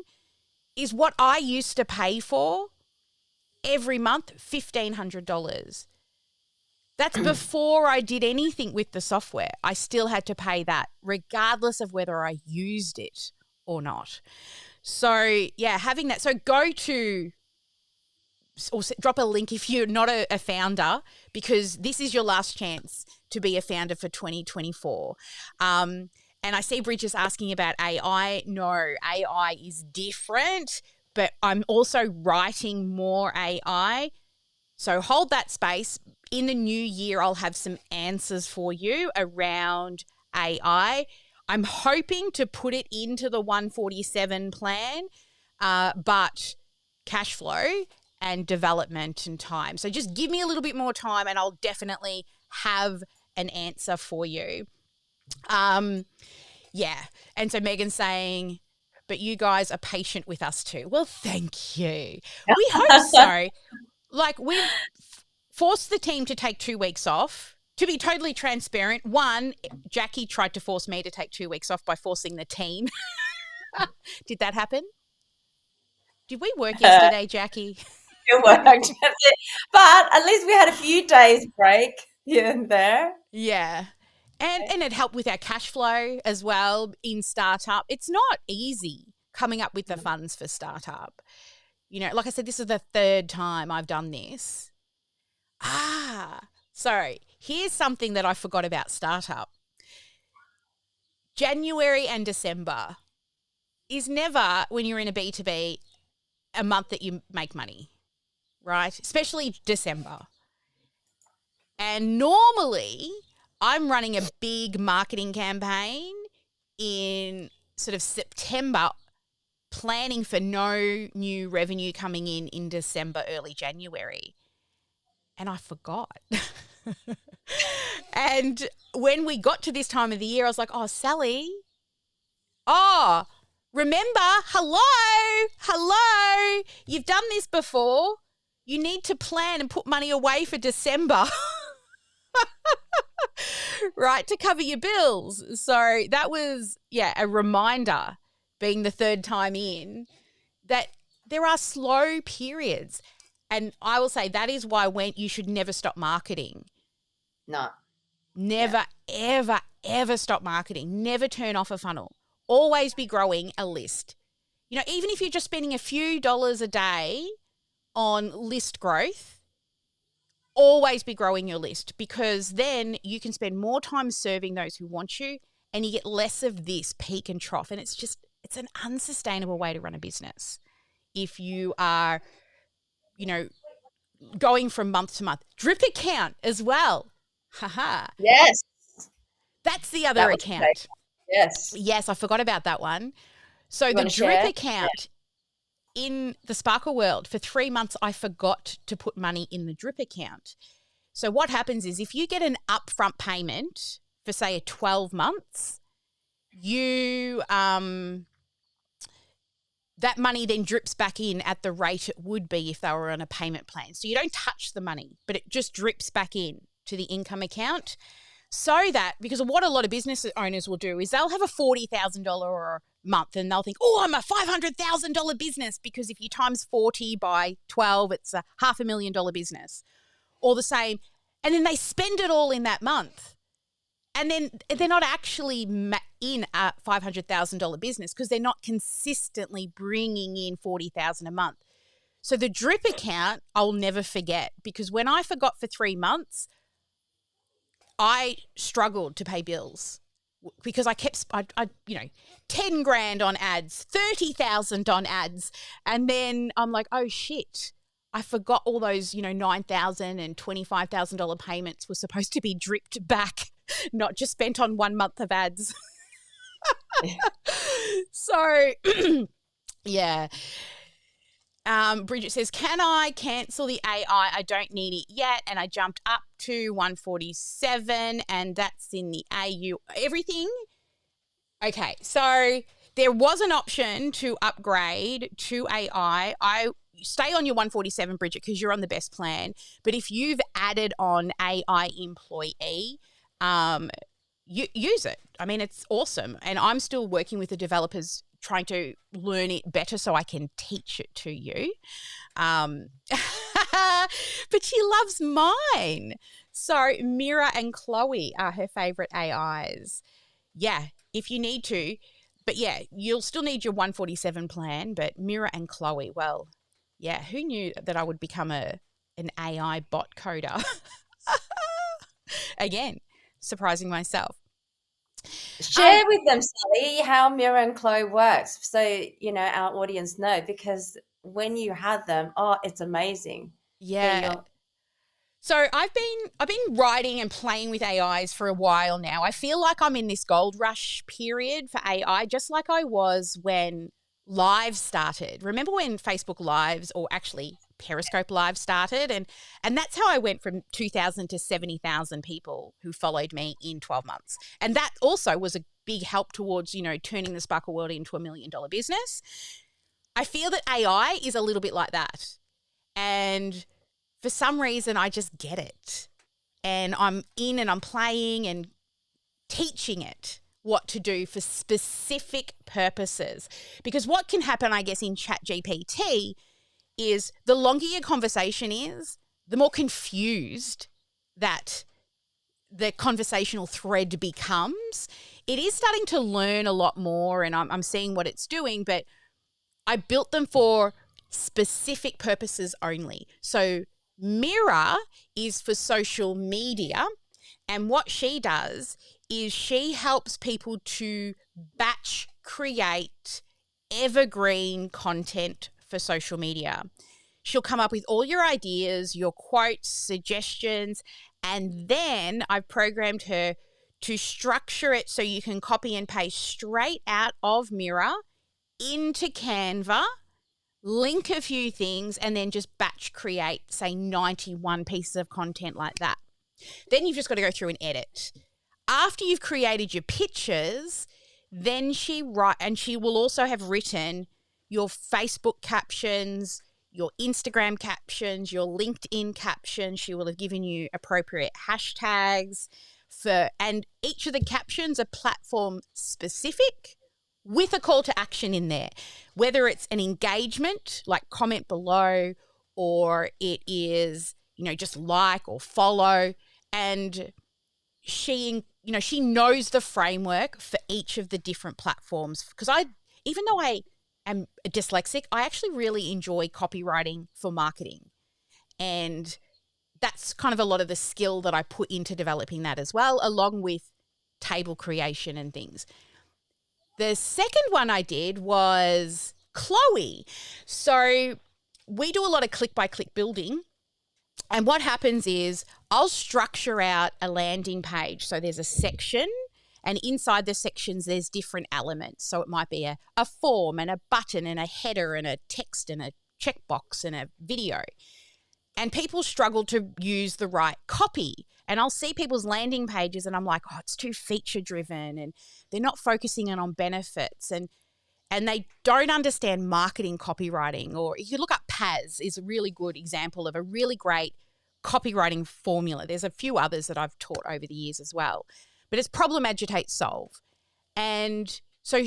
is what I used to pay for every month, $1,500. That's before I did anything with the software. I still had to pay that regardless of whether I used it or not. So, yeah, having that. So go to or drop a link if you're not a founder, because this is your last chance to be a founder for 2024. And I see Bridget's asking about AI. No, AI is different, but I'm also writing more AI. So hold that space. In the new year, I'll have some answers for you around AI. I'm hoping to put it into the 147 plan, but cash flow and development and time. So just give me a little bit more time and I'll definitely have an answer for you. Yeah. And so Megan's saying, but you guys are patient with us too. Well, thank you. We hope so. Like, we've forced the team to take 2 weeks off. To be totally transparent, one, Jacqui tried to force me to take 2 weeks off by forcing the team. Did that happen? Did we work yesterday, Jacqui? It worked. But at least we had a few days break here and there. Yeah. And it helped with our cash flow as well in startup. It's not easy coming up with the funds for startup. like I said, this is the third time I've done this. So here's something that I forgot about startup. January and December is never, when you're in a B2B, a month that you make money, right? Especially December. And normally I'm running a big marketing campaign in sort of September, planning for no new revenue coming in December, early January. And I forgot. And when we got to this time of the year, I was like, oh, Sally, remember, hello, you've done this before. You need to plan and put money away for December, right, to cover your bills. So that was, a reminder, being the third time in, that there are slow periods. And I will say that is why you should never stop marketing. No. Never, ever, ever stop marketing. Never turn off a funnel. Always be growing a list. Even if you're just spending a few dollars a day on list growth, always be growing your list, because then you can spend more time serving those who want you, and you get less of this peak and trough. And it's an unsustainable way to run a business. If you are, going from month to month. Drip account as well. Haha. Yes. That's the other account. Yes. Yes, I forgot about that one. So the drip account in the Sparkle world, for 3 months, I forgot to put money in the drip account. So what happens is, if you get an upfront payment for, say, 12 months, that money then drips back in at the rate it would be if they were on a payment plan. So you don't touch the money, but it just drips back in to the income account. So that, because what a lot of business owners will do is they'll have a $40,000 month and they'll think, oh, I'm a $500,000 business, because if you times 40 by 12, it's a $500,000 business, or the same. And then they spend it all in that month. And then they're not actually in a $500,000 business, because they're not consistently bringing in $40,000 a month. So the drip account, I'll never forget, because when I forgot for 3 months, I struggled to pay bills, because I kept, 10 grand on ads, 30,000 on ads. And then I'm like, oh shit, I forgot all those, $9,000 and $25,000 payments were supposed to be dripped back, not just spent on 1 month of ads. So, yeah. Bridget says, can I cancel the AI? I don't need it yet. And I jumped up to 147, and that's in the AU. Everything. Okay. So there was an option to upgrade to AI. I stay on your 147, Bridget, because you're on the best plan. But if you've added on AI employee, you use it. I mean, it's awesome. And I'm still working with the developers, trying to learn it better so I can teach it to you. But she loves mine. So Mira and Chloe are her favorite AIs. Yeah, if you need to. But yeah, you'll still need your 147 plan. But Mira and Chloe, well, yeah, who knew that I would become an AI bot coder? Again, surprising myself. Share with them, Sally, how Mira and Chloe works, so our audience know, because when you have them, it's amazing. Yeah. So I've been writing and playing with AIs for a while now. I feel like I'm in this gold rush period for AI, just like I was when Live started. Remember when Facebook Lives, or actually Periscope Live, started? And that's how I went from 2,000 to 70,000 people who followed me in 12 months. And that also was a big help towards, turning the Sparkle world into $1 million business. I feel that AI is a little bit like that. And for some reason, I just get it. And I'm in and I'm playing and teaching it what to do for specific purposes. Because what can happen, I guess, in ChatGPT is the longer your conversation is, the more confused that the conversational thread becomes. It is starting to learn a lot more, and I'm seeing what it's doing, but I built them for specific purposes only. So Mira is for social media, and what she does is she helps people to batch create evergreen content for social media. She'll come up with all your ideas, your quotes, suggestions, and then I've programmed her to structure it so you can copy and paste straight out of Mira into Canva, link a few things, and then just batch create, say, 91 pieces of content like that. Then you've just got to go through and edit. After you've created your pictures, then she will also have written your Facebook captions, your Instagram captions, your LinkedIn captions. She will have given you appropriate hashtags and each of the captions are platform specific with a call to action in there, whether it's an engagement, like comment below, or it is, just like or follow. And she knows the framework for each of the different platforms. Because even though I am dyslexic, I actually really enjoy copywriting for marketing. And that's kind of a lot of the skill that I put into developing that as well, along with table creation and things. The second one I did was Chloe. So we do a lot of click-by-click building. And what happens is I'll structure out a landing page. So there's a section, and inside the sections there's different elements. So it might be a form and a button and a header and a text and a checkbox and a video. And people struggle to use the right copy. And I'll see people's landing pages and I'm like, oh, it's too feature driven and they're not focusing in on benefits and they don't understand marketing copywriting. Or if you look up PAS is a really good example of a really great copywriting formula. There's a few others that I've taught over the years as well. But it's problem, agitate, solve. And so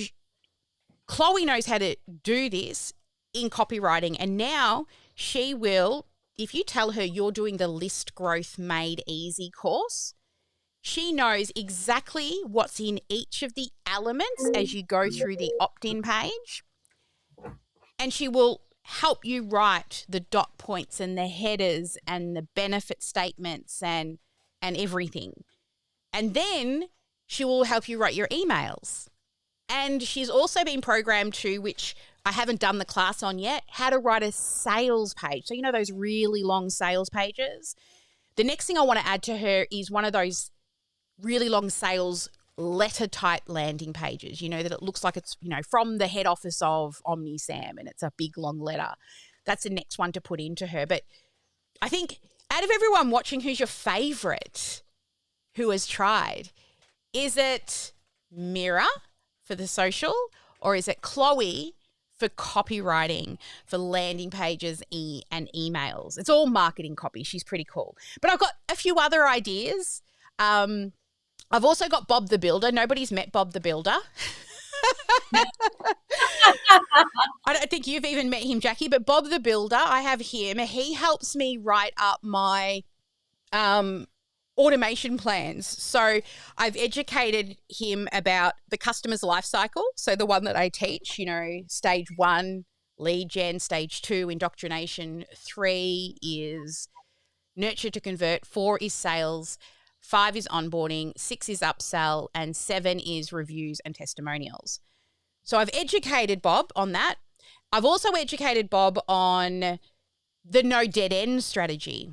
Chloe knows how to do this in copywriting. And now she will, if you tell her you're doing the List Growth Made Easy course, she knows exactly what's in each of the elements as you go through the opt-in page. And she will help you write the dot points and the headers and the benefit statements and everything. And then she will help you write your emails. And she's also been programmed to, which I haven't done the class on yet, how to write a sales page. So those really long sales pages? The next thing I want to add to her is one of those really long sales letter type landing pages, that it looks like it's, from the head office of OmniSAM and it's a big long letter. That's the next one to put into her. But I think out of everyone watching, who's your favorite who has tried? Is it Mira for the social, or is it Chloe for copywriting, for landing pages and emails? It's all marketing copy. She's pretty cool. But I've got a few other ideas. I've also got Bob the Builder. Nobody's met Bob the Builder. I don't think you've even met him, Jacqui, but Bob the Builder, I have him. He helps me write up my automation plans. So I've educated him about the customer's life cycle. So the one that I teach, stage 1, lead gen, stage 2, indoctrination, 3 is nurture to convert, 4 is sales, 5 is onboarding, 6 is upsell, and 7 is reviews and testimonials. So I've educated Bob on that. I've also educated Bob on the no dead end strategy.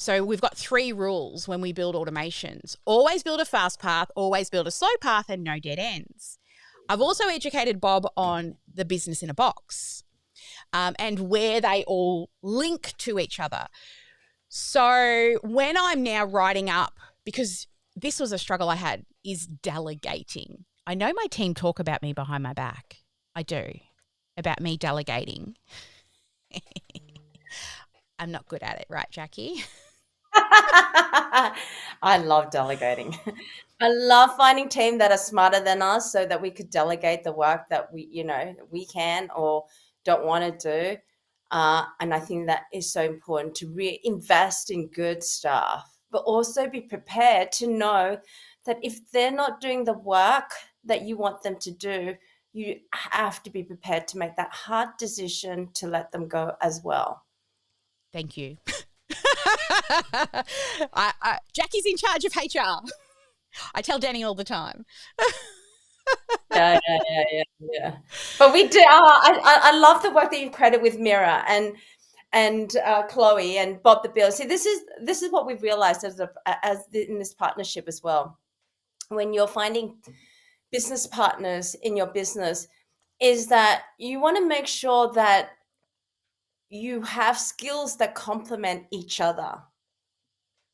So we've got 3 rules when we build automations. Always build a fast path, always build a slow path, and no dead ends. I've also educated Bob on the business in a box and where they all link to each other. So when I'm now writing up, because this was a struggle I had, is delegating. I know my team talk about me behind my back. I do, about me delegating. I'm not good at it, right, Jacqui? I love delegating. I love finding team that are smarter than us so that we could delegate the work that we can or don't want to do. And I think that is so important to reinvest in good stuff, but also be prepared to know that if they're not doing the work that you want them to do, you have to be prepared to make that hard decision to let them go as well. Thank you. Jacqui's in charge of HR. I tell Danny all the time. Yeah. But we do. I love the work that you credit with Mira and Chloe and Bob the Builder. See, this is what we've realized in this partnership as well. When you're finding business partners in your business, is that you want to make sure that you have skills that complement each other.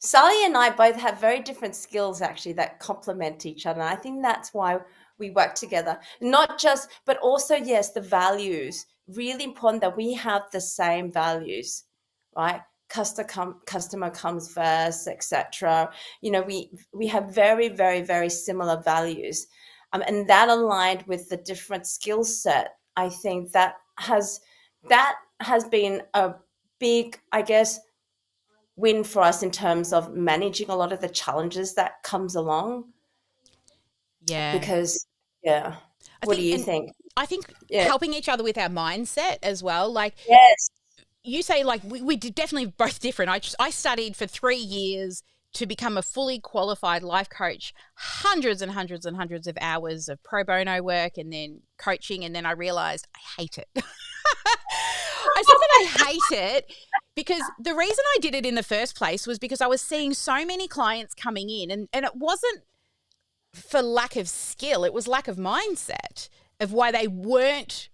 Sally and I both have very different skills actually that complement each other. And I think that's why we work together. Not just, but also, yes, the values. Really important that we have the same values, right? Customer comes first, etc. You know, we have very, very, very similar values. And that aligned with the different skill set, I think that has been a big, I guess, win for us in terms of managing a lot of the challenges that comes along. Yeah. Because, yeah. What do you think? I think helping each other with our mindset as well. Like, yes, you say, like, we did definitely both different. I studied for 3 years to become a fully qualified life coach, hundreds and hundreds and hundreds of hours of pro bono work and then coaching. And then I realized I hate it. I said that I hate it because the reason I did it in the first place was because I was seeing so many clients coming in and it wasn't for lack of skill. It was lack of mindset of why they weren't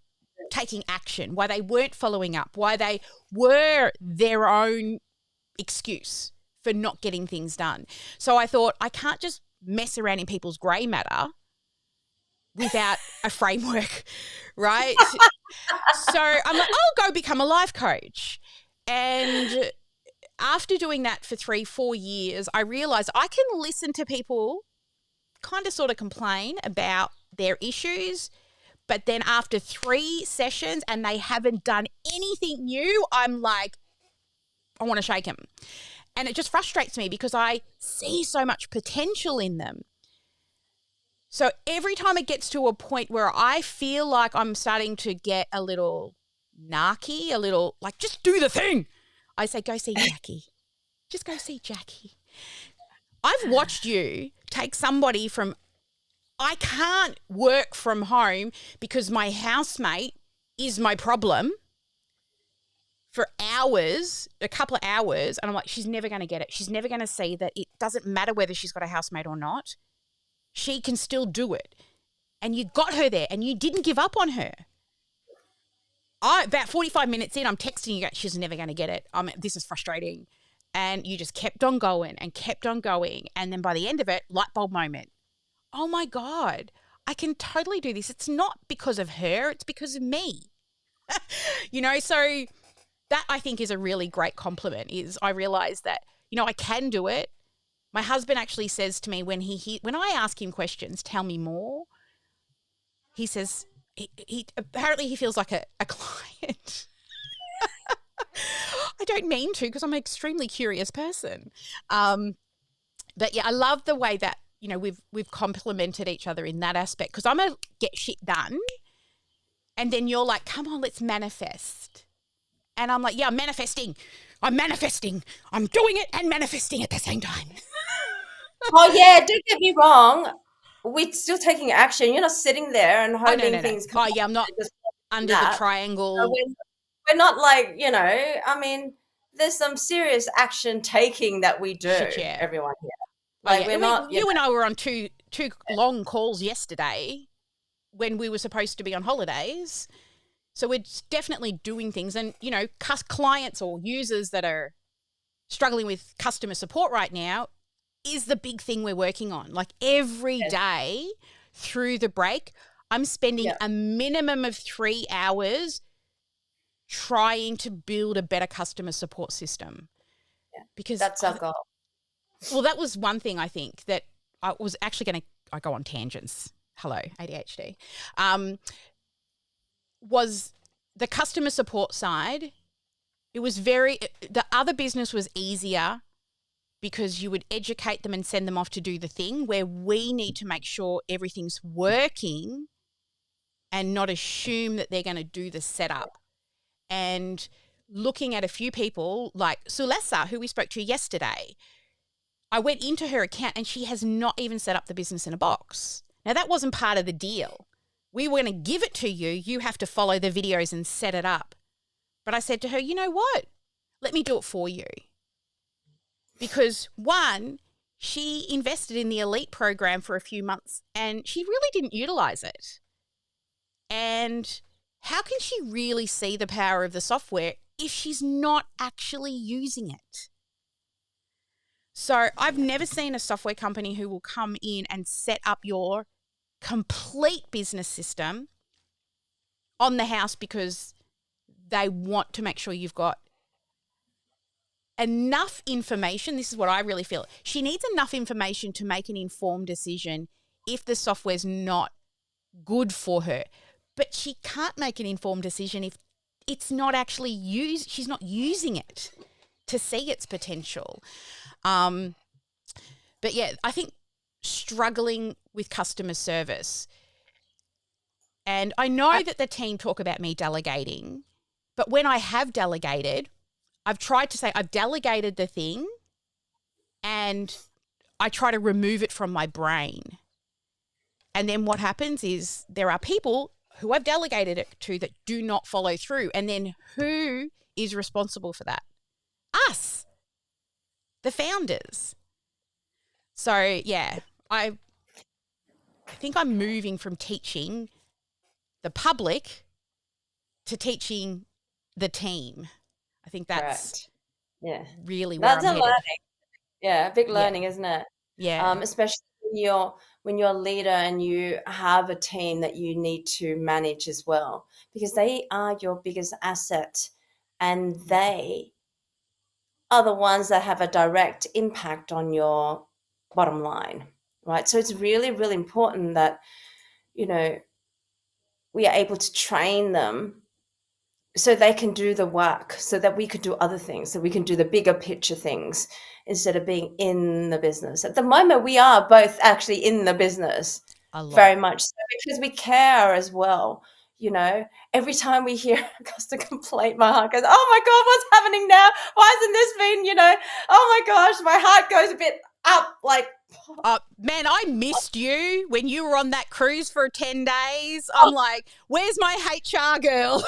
taking action, why they weren't following up, why they were their own excuse for not getting things done. So I thought I can't just mess around in people's grey matter without a framework, right? So I'm like, I'll go become a life coach. And after doing that for 3-4 years, I realized I can listen to people kind of sort of complain about their issues, but then after 3 sessions and they haven't done anything new, I'm like, I want to shake them. And it just frustrates me because I see so much potential in them. So every time it gets to a point where I feel like I'm starting to get a little narky, a little like, just do the thing, I say, go see Jacqui. Just go see Jacqui. I've watched you take somebody from, I can't work from home because my housemate is my problem, for hours, a couple of hours, and I'm like, she's never going to get it. She's never going to see that it doesn't matter whether she's got a housemate or not. She can still do it. And you got her there and you didn't give up on her. About 45 minutes in, I'm texting you, she's never going to get it. This is frustrating. And you just kept on going and kept on going. And then by the end of it, light bulb moment. Oh my God, I can totally do this. It's not because of her, it's because of me. So that I think is a really great compliment, is I realize that, I can do it. My husband actually says to me when I ask him questions, tell me more, he says he apparently he feels like a client. I don't mean to because I'm an extremely curious person. But yeah, I love the way that, we've complemented each other in that aspect, because I'm going to get shit done. And then you're like, come on, let's manifest. And I'm like, yeah, I'm manifesting. I'm doing it and manifesting at the same time. Oh, yeah, don't get me wrong. We're still taking action. You're not sitting there and hoping things come. Oh, yeah, I'm not under the triangle. So we're not like, there's some serious action taking that we do, everyone here. Like, we're not. You and I were on two long calls yesterday when we were supposed to be on holidays. So we're definitely doing things. And, clients or users that are struggling with customer support right now is the big thing we're working on. Like every day through the break, I'm spending a minimum of 3 hours trying to build a better customer support system. Yeah, because that's our goal. Well, that was one thing I think that I was actually I go on tangents. Hello, ADHD. Was the customer support side. The other business was easier because you would educate them and send them off to do the thing, where we need to make sure everything's working and not assume that they're going to do the setup. And looking at a few people like Sulessa, who we spoke to yesterday, I went into her account and she has not even set up the business in a box. Now, that wasn't part of the deal. We were going to give it to you. You have to follow the videos and set it up. But I said to her, you know what? Let me do it for you. Because one, she invested in the Elite program for a few months and she really didn't utilize it. And how can she really see the power of the software if she's not actually using it? So I've never seen a software company who will come in and set up your complete business system on the house because they want to make sure you've got enough information. This is what I really feel. She needs enough information to make an informed decision if the software's not good for her. But she can't make an informed decision if it's not actually used. She's not using it to see its potential. But yeah, I think struggling with customer service. And I know that the team talk about me delegating, but when I have delegated, I've tried to say I've delegated the thing and I try to remove it from my brain. And then what happens is there are people who I've delegated it to that do not follow through. And then who is responsible for that? Us, the founders. So, yeah, I think I'm moving from teaching the public to teaching the team. I think that's really where I'm headed. Learning. Yeah, a big learning, isn't it? Yeah. Especially when you're a leader and you have a team that you need to manage as well, because they are your biggest asset and they are the ones that have a direct impact on your bottom line, right? So it's really, really important that, we are able to train them so they can do the work, so that we could do other things, so we can do the bigger picture things instead of being in the business. At the moment, we are both actually in the business very much so, because we care as well. Every time we hear a customer complaint, my heart goes, oh my God, what's happening now? Why hasn't this been, oh my gosh, my heart goes a bit up like. Man, I missed you when you were on that cruise for 10 days. I'm like, where's my HR girl?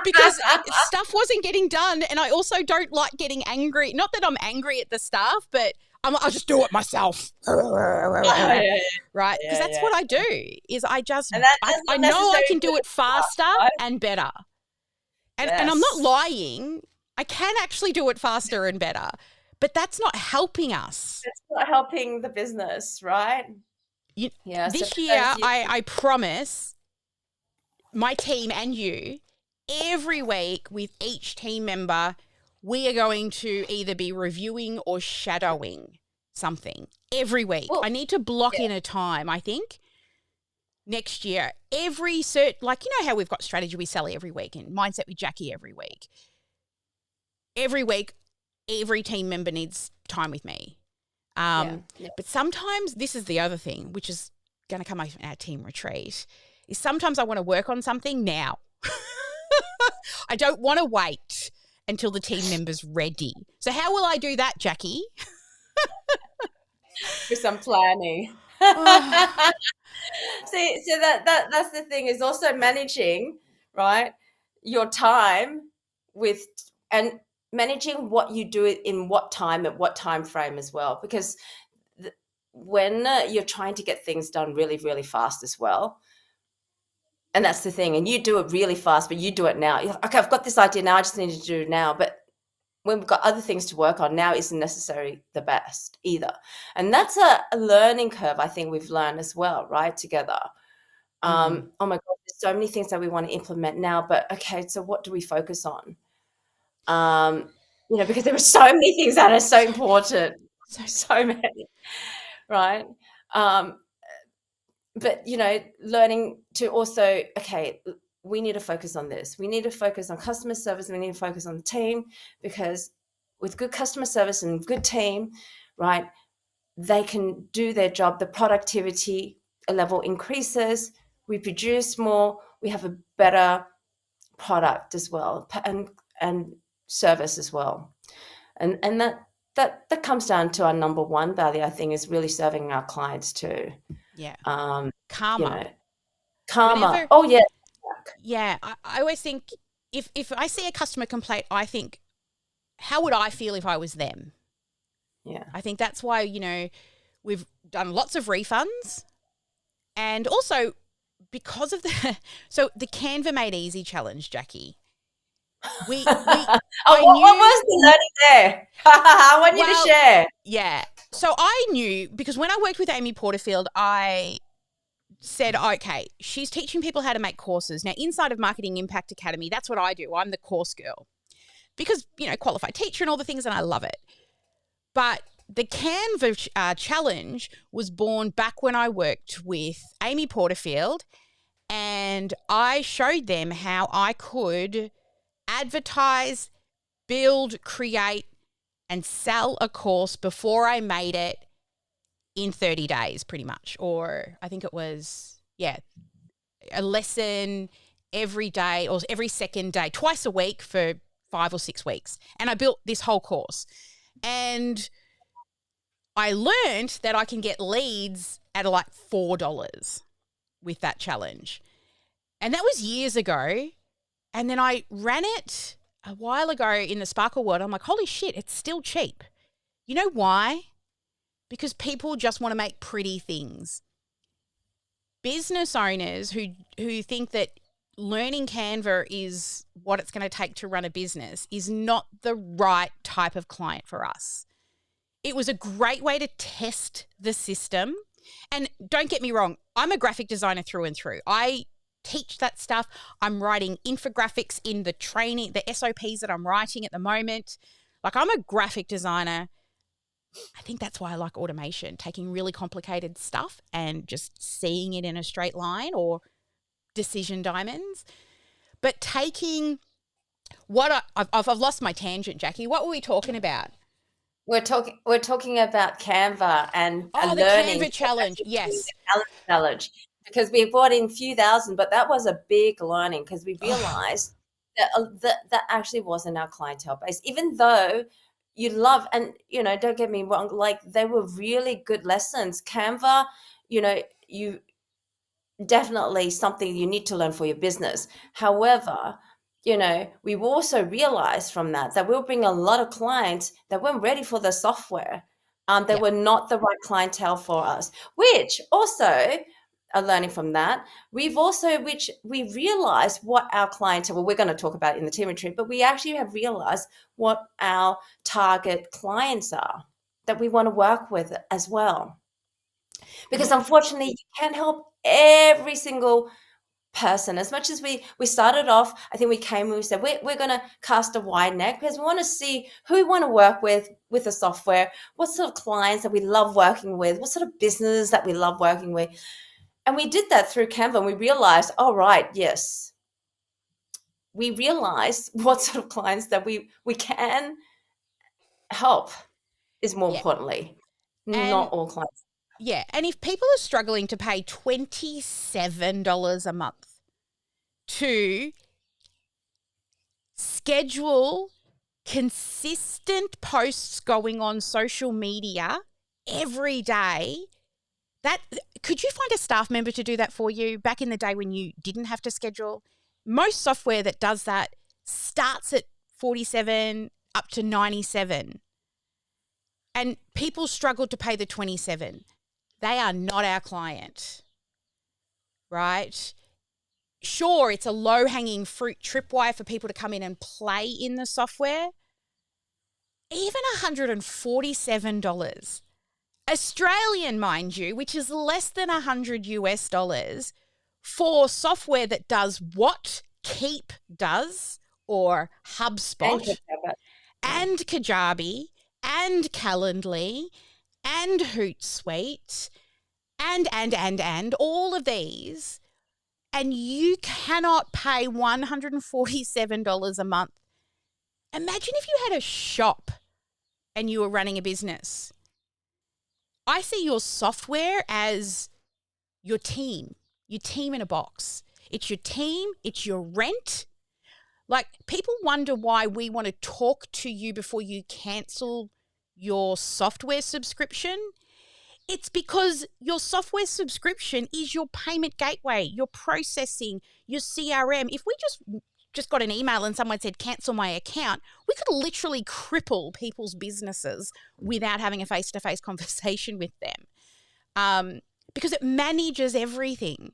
Because stuff wasn't getting done. And I also don't like getting angry. Not that I'm angry at the staff, but I'll just do it myself. Right? Because that's what I do, is I just, I know I can do it faster and better. And I'm not lying. I can actually do it faster and better. But that's not helping us. It's not helping the business, right? This year, I promise my team and you, every week with each team member, we are going to either be reviewing or shadowing something every week. I need to block in a time, I think, next year. Like, how we've got strategy with Sally every week and mindset with Jacqui every week. Every week, every team member needs time with me. But sometimes, this is the other thing, which is going to come up in our team retreat, is sometimes I want to work on something now. I don't want to wait until the team member's ready. So how will I do that, Jacqui? With some planning. See, so that's the thing, is also managing, right, your time and managing what you do in what time, at what time frame as well. Because when you're trying to get things done really, really fast as well, and that's the thing, and you do it really fast, but you do it now. You're like, okay, I've got this idea now, I just need to do it now. But when we've got other things to work on, now isn't necessarily the best either. And that's a learning curve I think we've learned as well, right, together. Oh my God, there's so many things that we want to implement now, but okay, so what do we focus on? Because there are so many things that are so important, so many, right? But, learning to also, okay, we need to focus on this. We need to focus on customer service. We need to focus on the team, because with good customer service and good team, right, they can do their job. The productivity level increases. we produce more, we have a better product as well, and service as well. And that comes down to our number one value, I think, is really serving our clients too. Yeah. You Karma. know, karma. Whenever, Oh yeah. yeah, I always think if I see a customer complaint, I think, how would I feel if I was them? Yeah. I think that's why, we've done lots of refunds, and also because of the Canva Made Easy challenge, Jacqui. We what was the learning there? I want you to share. Yeah. So I knew, because when I worked with Amy Porterfield, I said, okay, she's teaching people how to make courses. Now, inside of Marketing Impact Academy, that's what I do. I'm the course girl because, qualified teacher and all the things, and I love it. But the Canva challenge was born back when I worked with Amy Porterfield, and I showed them how I could advertise, build, create, and sell a course before I made it in 30 days, pretty much. Or I think it was, a lesson every day or every second day, twice a week for 5 or 6 weeks. And I built this whole course. And I learned that I can get leads at like $4 with that challenge. And that was years ago. And then I ran it a while ago in the Sparkle world. I'm like, holy shit, it's still cheap. You know why? Because people just want to make pretty things. Business owners who think that learning Canva is what it's going to take to run a business is not the right type of client for us. It was a great way to test the system. And don't get me wrong, I'm a graphic designer through and through. I teach that stuff. I'm writing infographics in the training, the SOPs that I'm writing at the moment. Like, I'm a graphic designer. I think that's why I like automation, taking really complicated stuff and just seeing it in a straight line or decision diamonds. But taking what I've lost my tangent, Jacqui. What were we talking about? We're talking about Canva and the learning. Canva challenge. Yes. The challenge. Because we brought in a few thousand, but that was a big learning because we realized that actually wasn't our clientele base. Even though you love, and, don't get me wrong, like, they were really good lessons. Canva, you definitely something you need to learn for your business. However, we've also realized from that we'll bring a lot of clients that weren't ready for the software. They were not the right clientele for us, which also, learning from that, we realized what our clientele, well, we're going to talk about it in the team retreat, but we actually have realized what our target clients are that we want to work with as well. Because unfortunately, you can't help every single person. As much as we started off, I think we came and we said, we're going to cast a wide net because we want to see who we want to work with the software, what sort of clients that we love working with, what sort of business that we love working with. And we did that through Canva, and we realized, yes, we realized what sort of clients that we can help is more importantly, not all clients. Yeah, and if people are struggling to pay $27 a month to schedule consistent posts going on social media every day, could you find a staff member to do that for you back in the day when you didn't have to schedule? Most software that does that starts at $47 up to $97. And people struggle to pay the $27. They are not our client, right? Sure, it's a low-hanging fruit tripwire for people to come in and play in the software. Even $147, Australian, mind you, which is less than $100 for software that does what Keep does, or HubSpot, and Kajabi, and Calendly, and Hootsuite, and all of these, and you cannot pay $147 a month. Imagine if you had a shop and you were running a business. I see your software as your team, your team in a box. It's your team, it's your rent. Like, people wonder why we want to talk to you before you cancel your software subscription. It's because your software subscription is your payment gateway, your processing, your CRM. If we just got an email and someone said, cancel my account, we could literally cripple people's businesses without having a face-to-face conversation with them, because it manages everything.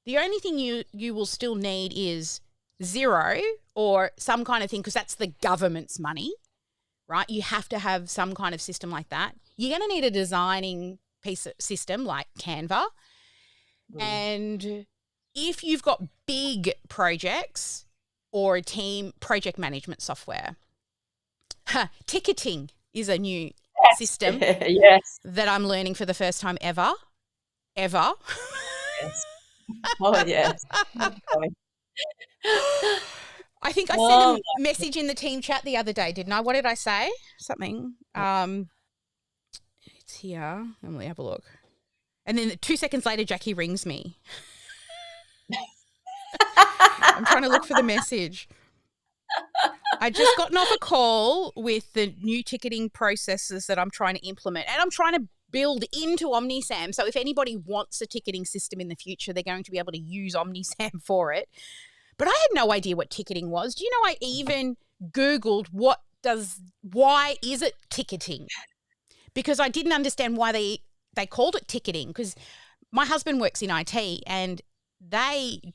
The only thing you will still need is Xero or some kind of thing, because that's the government's money, right? You have to have some kind of system like that. You're going to need a designing piece of system like Canva. And if you've got big projects or a team, project management software. Ticketing is a new system that I'm learning for the first time ever. Yes. Oh, yes. I think I sent a message in the team chat the other day, didn't I? What did I say? Something. It's here. Let me have a look. And then 2 seconds later, Jacqui rings me. I'm trying to look for the message. I just gotten off a call with the new ticketing processes that I'm trying to implement, and I'm trying to build into OmniSAM. So if anybody wants a ticketing system in the future, they're going to be able to use OmniSAM for it. But I had no idea what ticketing was. Do you know, I even Googled why is it ticketing? Because I didn't understand why they called it ticketing, because my husband works in IT and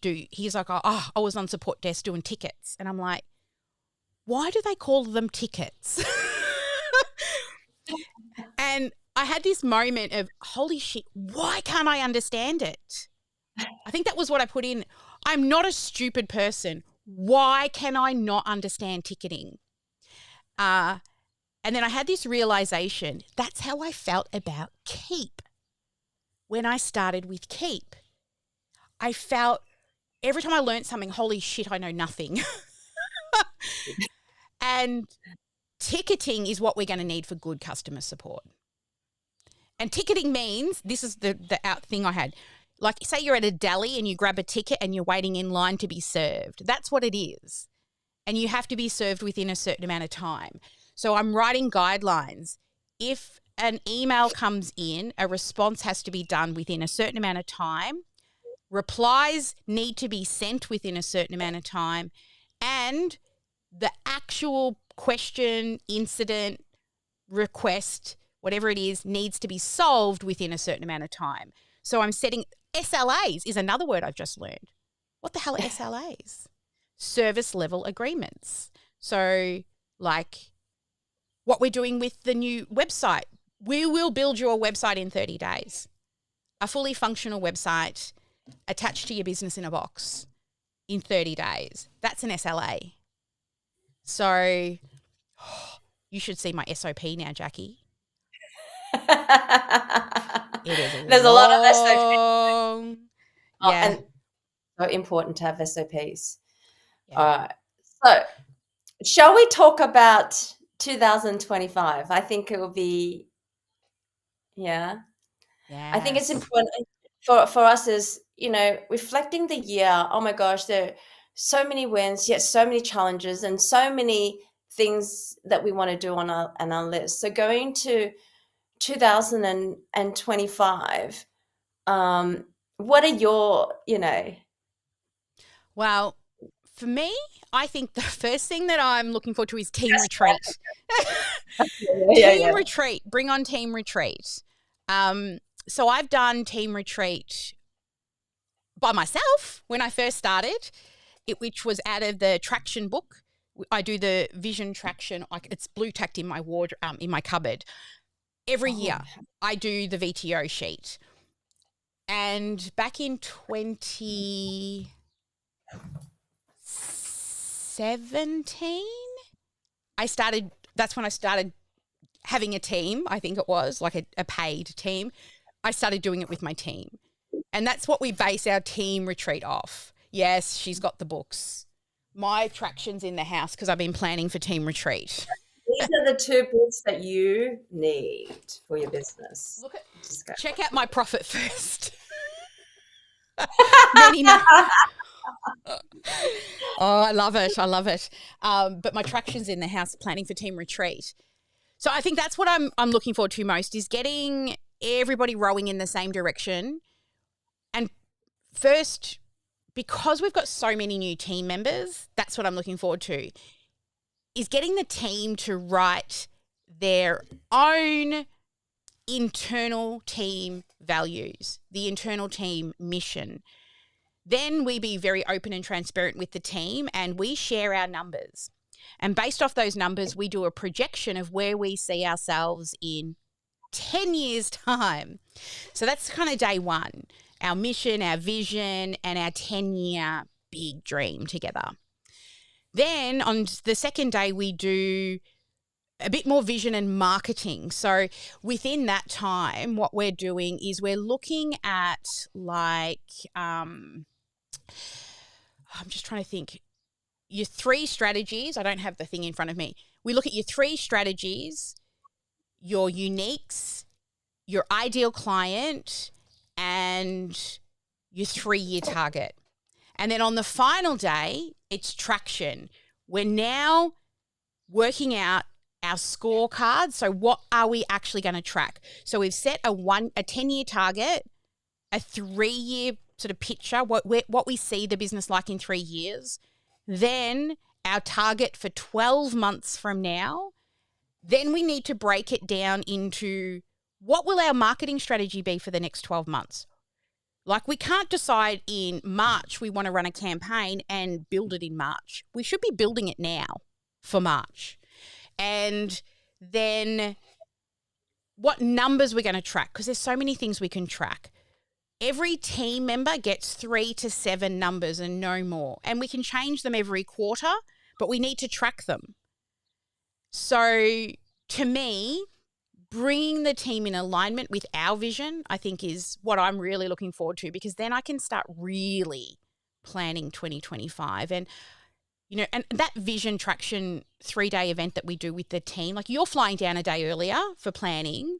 he's like, I was on support desk doing tickets. And I'm like, why do they call them tickets? And I had this moment of, holy shit, why can't I understand it? I think that was what I put in. I'm not a stupid person. Why can I not understand ticketing? And then I had this realization. That's how I felt about Keep. When I started with Keep, I felt every time I learned something, holy shit, I know nothing. And ticketing is what we're going to need for good customer support. And ticketing means, this is the out thing I had. Like, say you're at a deli and you grab a ticket and you're waiting in line to be served. That's what it is. And you have to be served within a certain amount of time. So I'm writing guidelines. If an email comes in, a response has to be done within a certain amount of time. Replies need to be sent within a certain amount of time. And the actual question, incident, request, whatever it is, needs to be solved within a certain amount of time. So I'm setting SLAs is another word I've just learned. What the hell are SLAs? Service level agreements. So like what we're doing with the new website, we will build your website in 30 days. A fully functional website attached to your business in a box in 30 days. That's an SLA. So you should see my SOP now, Jacqui. It is There's a lot of SOPs. Yeah. And so important to have SOPs. Yeah. All right. So shall we talk about 2025? I think it will be, I think it's important for us as, reflecting the year. Oh my gosh, there are so many wins, yet so many challenges and so many things that we want to do on our list. So going to 2025, what are your, Well, for me, I think the first thing that I'm looking forward to is team retreat. Team retreat. Bring on team retreat. So I've done team retreat by myself when I first started, which was out of the traction book. I do the vision traction. It's blue tacked in my wardrobe, in my cupboard. Every year I do the VTO sheet. And back in 2017, that's when I started having a team, I think it was, like a paid team. I started doing it with my team. And that's what we base our team retreat off. Yes, she's got the books. My traction's in the house because I've been planning for team retreat. These are the 2 books that you need for your business. Check out my profit first. Many. Oh, I love it. I love it. But my traction's in the house planning for team retreat. So I think that's what I'm looking forward to most is getting everybody rowing in the same direction. And first, because we've got so many new team members, that's what I'm looking forward to, is getting the team to write their own internal team values, the internal team mission. Then we be very open and transparent with the team and we share our numbers. And based off those numbers, we do a projection of where we see ourselves in 10 years' time. So that's kind of day one, our mission, our vision, and our 10-year big dream together. Then on the second day, we do a bit more vision and marketing. So within that time, what we're doing is we're looking at I'm just trying to think, your 3 strategies. I don't have the thing in front of me. We look at your 3 strategies, your uniques, your ideal client, and your 3-year target. And then on the final day, it's traction. We're now working out our scorecard. So what are we actually going to track? So we've set a 10-year target, a 3-year sort of picture, what we see the business like in 3 years. Then our target for 12 months from now. Then we need to break it down into what will our marketing strategy be for the next 12 months? Like we can't decide in March we want to run a campaign and build it in March. We should be building it now for March. And then what numbers we're going to track, because there's so many things we can track. Every team member gets 3 to 7 numbers and no more. And we can change them every quarter, but we need to track them. So to me, bringing the team in alignment with our vision, I think is what I'm really looking forward to, because then I can start really planning 2025. And, and that vision traction 3-day event that we do with the team, like you're flying down a day earlier for planning,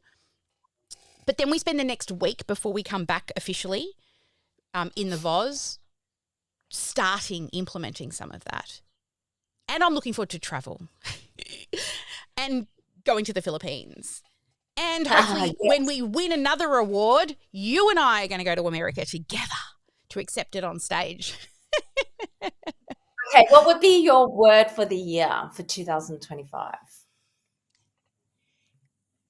but then we spend the next week before we come back officially in the VOZ implementing some of that. And I'm looking forward to travel and going to the Philippines. And hopefully when we win another award, you and I are going to go to America together to accept it on stage. Okay, what would be your word for the year for 2025?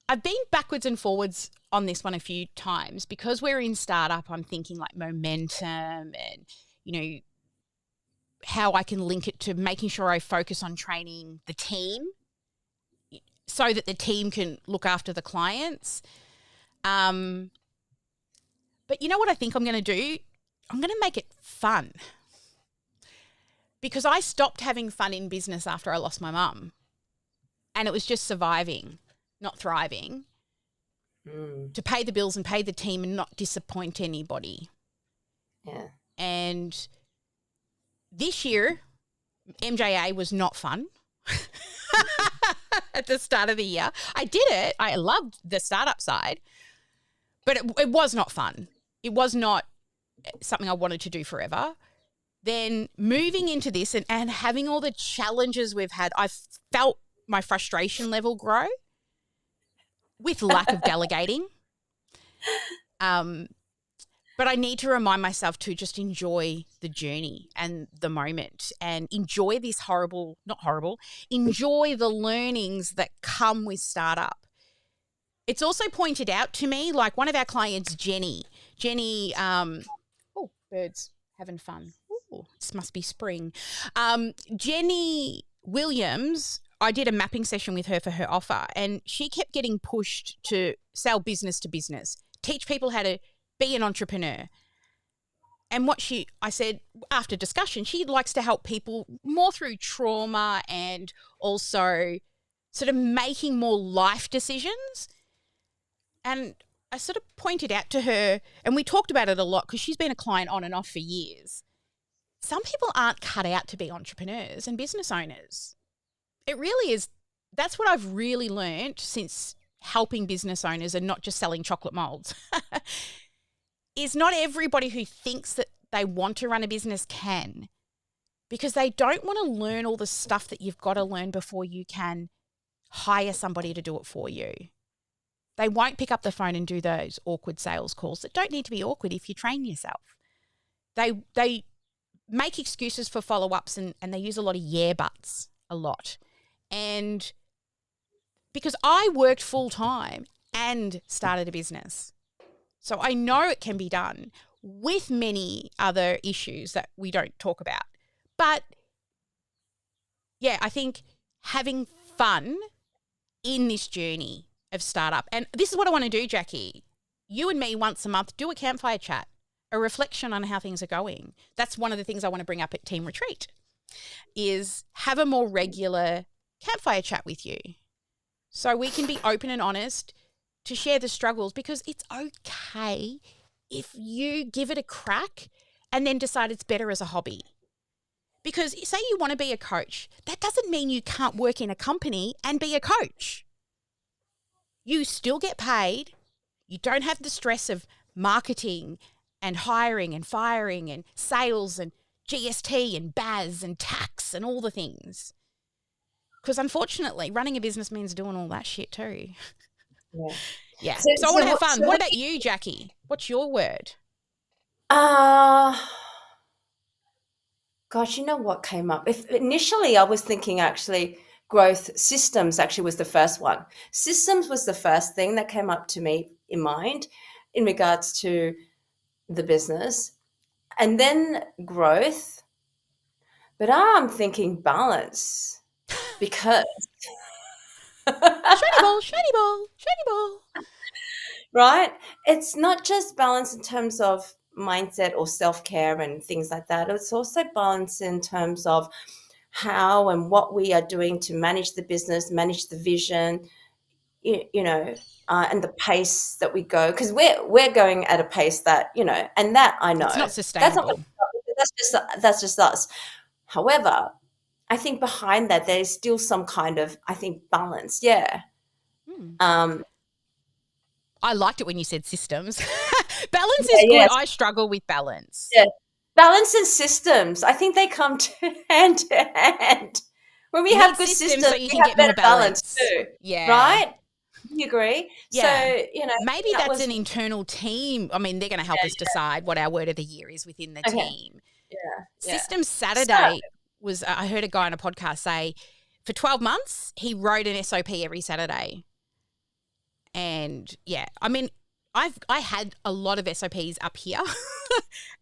I've been backwards and forwards on this one a few times because we're in startup. I'm thinking like momentum and, how I can link it to making sure I focus on training the team so that the team can look after the clients. But you know what I think I'm going to do? I'm going to make it fun. Because I stopped having fun in business after I lost my mum. And it was just surviving, not thriving, to pay the bills and pay the team and not disappoint anybody. Yeah. And this year, MJA was not fun. At the start of the year. I did it. I loved the startup side, but it was not fun. It was not something I wanted to do forever. Then moving into this and having all the challenges we've had, I felt my frustration level grow with lack of delegating. But I need to remind myself to just enjoy the journey and the moment and enjoy this enjoy the learnings that come with startup. It's also pointed out to me, like one of our clients, Jenny, birds having fun. Ooh, this must be spring. Jenny Williams, I did a mapping session with her for her offer, and she kept getting pushed to sell business to business, teach people how to be an entrepreneur. And I said after discussion, she likes to help people more through trauma and also sort of making more life decisions. And I sort of pointed out to her, and we talked about it a lot because she's been a client on and off for years. Some people aren't cut out to be entrepreneurs and business owners. It really is. That's what I've really learned since helping business owners and not just selling chocolate molds. is not everybody who thinks that they want to run a business can, because they don't want to learn all the stuff that you've got to learn before you can hire somebody to do it for you. They won't pick up the phone and do those awkward sales calls that don't need to be awkward if you train yourself. They make excuses for follow-ups and they use a lot of yeah buts a lot. And because I worked full-time and started a business, so I know it can be done with many other issues that we don't talk about. But, yeah, I think having fun in this journey of startup, and this is what I want to do, Jacqui. You and me once a month do a campfire chat, a reflection on how things are going. That's one of the things I want to bring up at Team Retreat, is have a more regular campfire chat with you so we can be open and honest to share the struggles, because it's okay if you give it a crack and then decide it's better as a hobby. Because say you want to be a coach, that doesn't mean you can't work in a company and be a coach. You still get paid. You don't have the stress of marketing and hiring and firing and sales and GST and BAS and tax and all the things. Because unfortunately, running a business means doing all that shit too. Yeah. Yeah. So I want to have fun. What about you, Jacqui? What's your word? Gosh, you know what came up? Initially, I was thinking actually growth systems actually was the first one. Systems was the first thing that came up to me in mind in regards to the business. And then growth. But I'm thinking balance, because Shiny ball. right? It's not just balance in terms of mindset or self-care and things like that. It's also balance in terms of how and what we are doing to manage the business, manage the vision, and the pace that we go, because we're going at a pace that, and that I know It's not sustainable. That's just us. However, I think behind that there's still some kind of, I think, balance. Yeah. I liked it when you said systems. Balance is good. Yes. I struggle with balance. Yeah. Balance and systems, I think they come hand to hand. When we have good systems, so you can get better more balance too. Yeah. Right? You agree? Yeah. So, maybe that's an internal team. I mean, they're going to help us decide what our word of the year is within the team. Yeah. Systems Saturday was, I heard a guy on a podcast say, for 12 months, he wrote an SOP every Saturday. And yeah, I mean, I had a lot of SOPs up here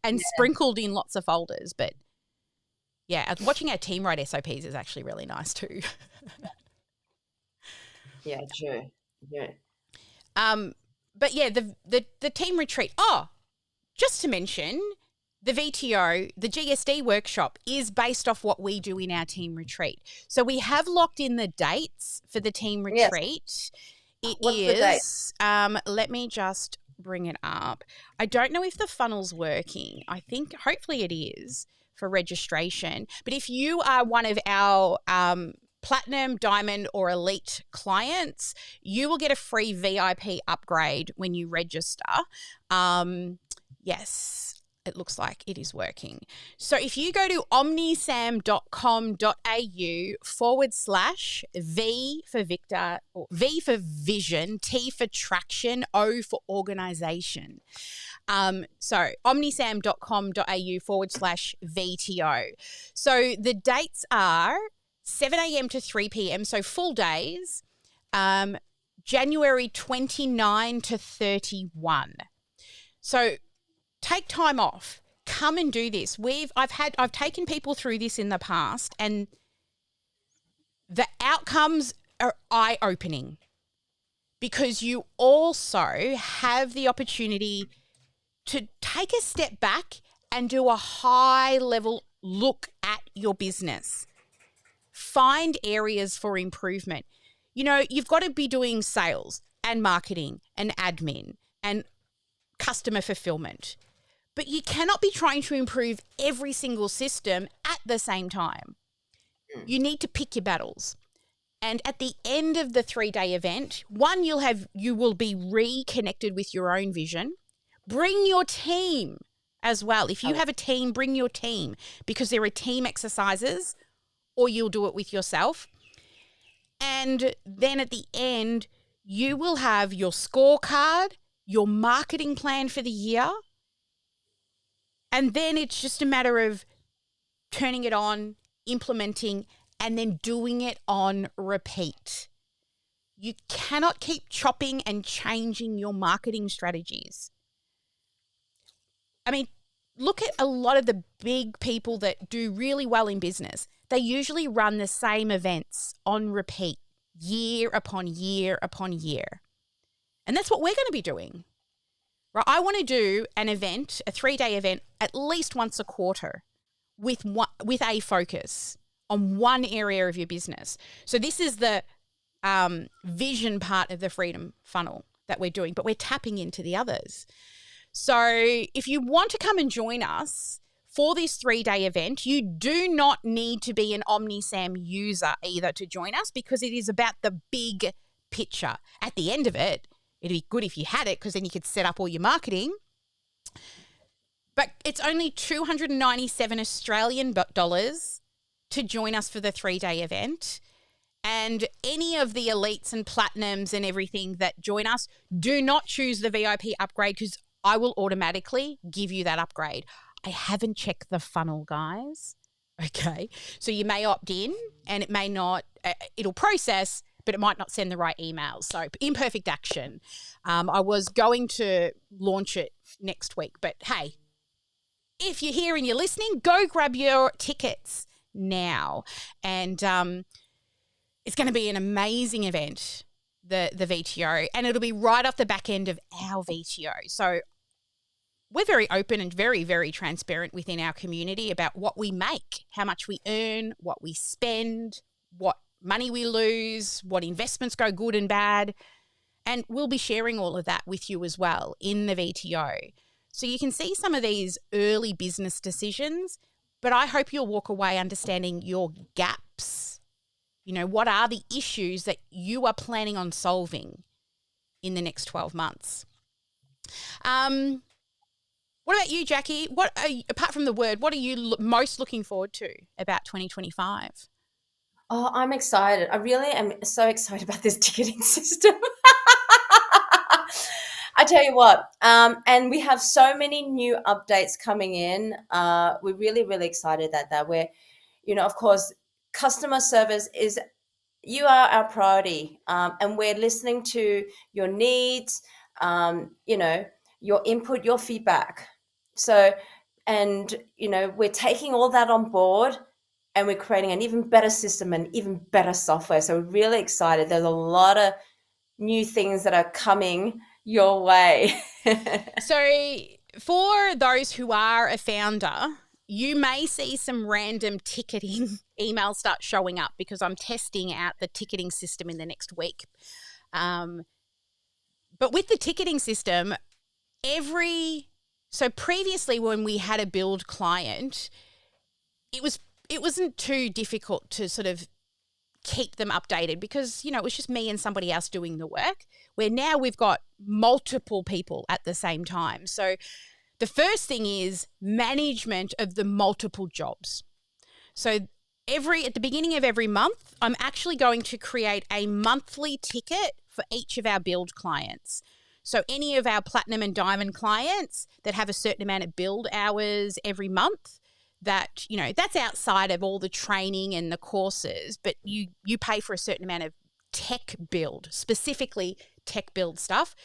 and sprinkled in lots of folders, but yeah, watching our team write SOPs is actually really nice too. Yeah, true. Yeah. But yeah, the team retreat. Oh, just to mention, the VTO, the GSD Workshop, is based off what we do in our team retreat. So we have locked in the dates for the team retreat. Yes. What's the date? Let me just bring it up. I don't know if the funnel's working. I think hopefully it is for registration. But if you are one of our platinum, diamond or elite clients, you will get a free VIP upgrade when you register. Yes. It looks like it is working. So if you go to omnisam.com.au/V for Victor, or V for vision, T for traction, O for organization. So omnisam.com.au/VTO. So the dates are 7 a.m. to 3 p.m. So full days, January 29 to 31. So take time off. Come and do this. I've taken people through this in the past, and the outcomes are eye-opening, because you also have the opportunity to take a step back and do a high-level look at your business. Find areas for improvement. You've got to be doing sales and marketing and admin and customer fulfillment. But you cannot be trying to improve every single system at the same time. You need to pick your battles. And at the end of the 3-day event, one, you will be reconnected with your own vision, Bring your team as well. If you have a team, bring your team, because there are team exercises, or you'll do it with yourself. And then at the end, you will have your scorecard, your marketing plan for the year. And then it's just a matter of turning it on, implementing, and then doing it on repeat. You cannot keep chopping and changing your marketing strategies. I mean, look at a lot of the big people that do really well in business. They usually run the same events on repeat, year upon year upon year. And that's what we're going to be doing. Right? I want to do an event, a 3-day event, at least once a quarter with a focus on one area of your business. So this is the vision part of the Freedom Funnel that we're doing, but we're tapping into the others. So if you want to come and join us for this 3-day event, you do not need to be an OmniSAM user either to join us, because it is about the big picture. At the end of it, it'd be good if you had it, because then you could set up all your marketing. But it's only 297 Australian dollars to join us for the 3-day event. And any of the elites and platinums and everything that join us, do not choose the VIP upgrade, because I will automatically give you that upgrade. I haven't checked the funnel, guys. Okay. So you may opt in and it may not, it'll process, but it might not send the right emails. So imperfect action. I was going to launch it next week, but hey, if you're here and you're listening, go grab your tickets now. And it's going to be an amazing event, the VTO, and it'll be right off the back end of our VTO. So we're very open and very, very transparent within our community about what we make, how much we earn, what we spend, what money we lose, what investments go good and bad. And we'll be sharing all of that with you as well in the VTO. So you can see some of these early business decisions, but I hope you'll walk away understanding your gaps. You know, what are the issues that you are planning on solving in the next 12 months? What about you, Jacqui? Apart from the word, what are you most looking forward to about 2025? Oh, I'm excited. I really am so excited about this ticketing system. I tell you what, and we have so many new updates coming in. We're really, really excited that we're, of course, customer service is, you are our priority, and we're listening to your needs, your input, your feedback. So, and, we're taking all that on board, and we're creating an even better system and even better software. So we're really excited. There's a lot of new things that are coming your way. So for those who are a founder, you may see some random ticketing emails start showing up, because I'm testing out the ticketing system in the next week. But with the ticketing system, so previously when we had a build client, it wasn't too difficult to sort of keep them updated, because, it was just me and somebody else doing the work, where now we've got multiple people at the same time. So the first thing is management of the multiple jobs. So at the beginning of every month, I'm actually going to create a monthly ticket for each of our build clients. So any of our platinum and diamond clients that have a certain amount of build hours every month, that, that's outside of all the training and the courses, but you pay for a certain amount of tech build, specifically tech build stuff.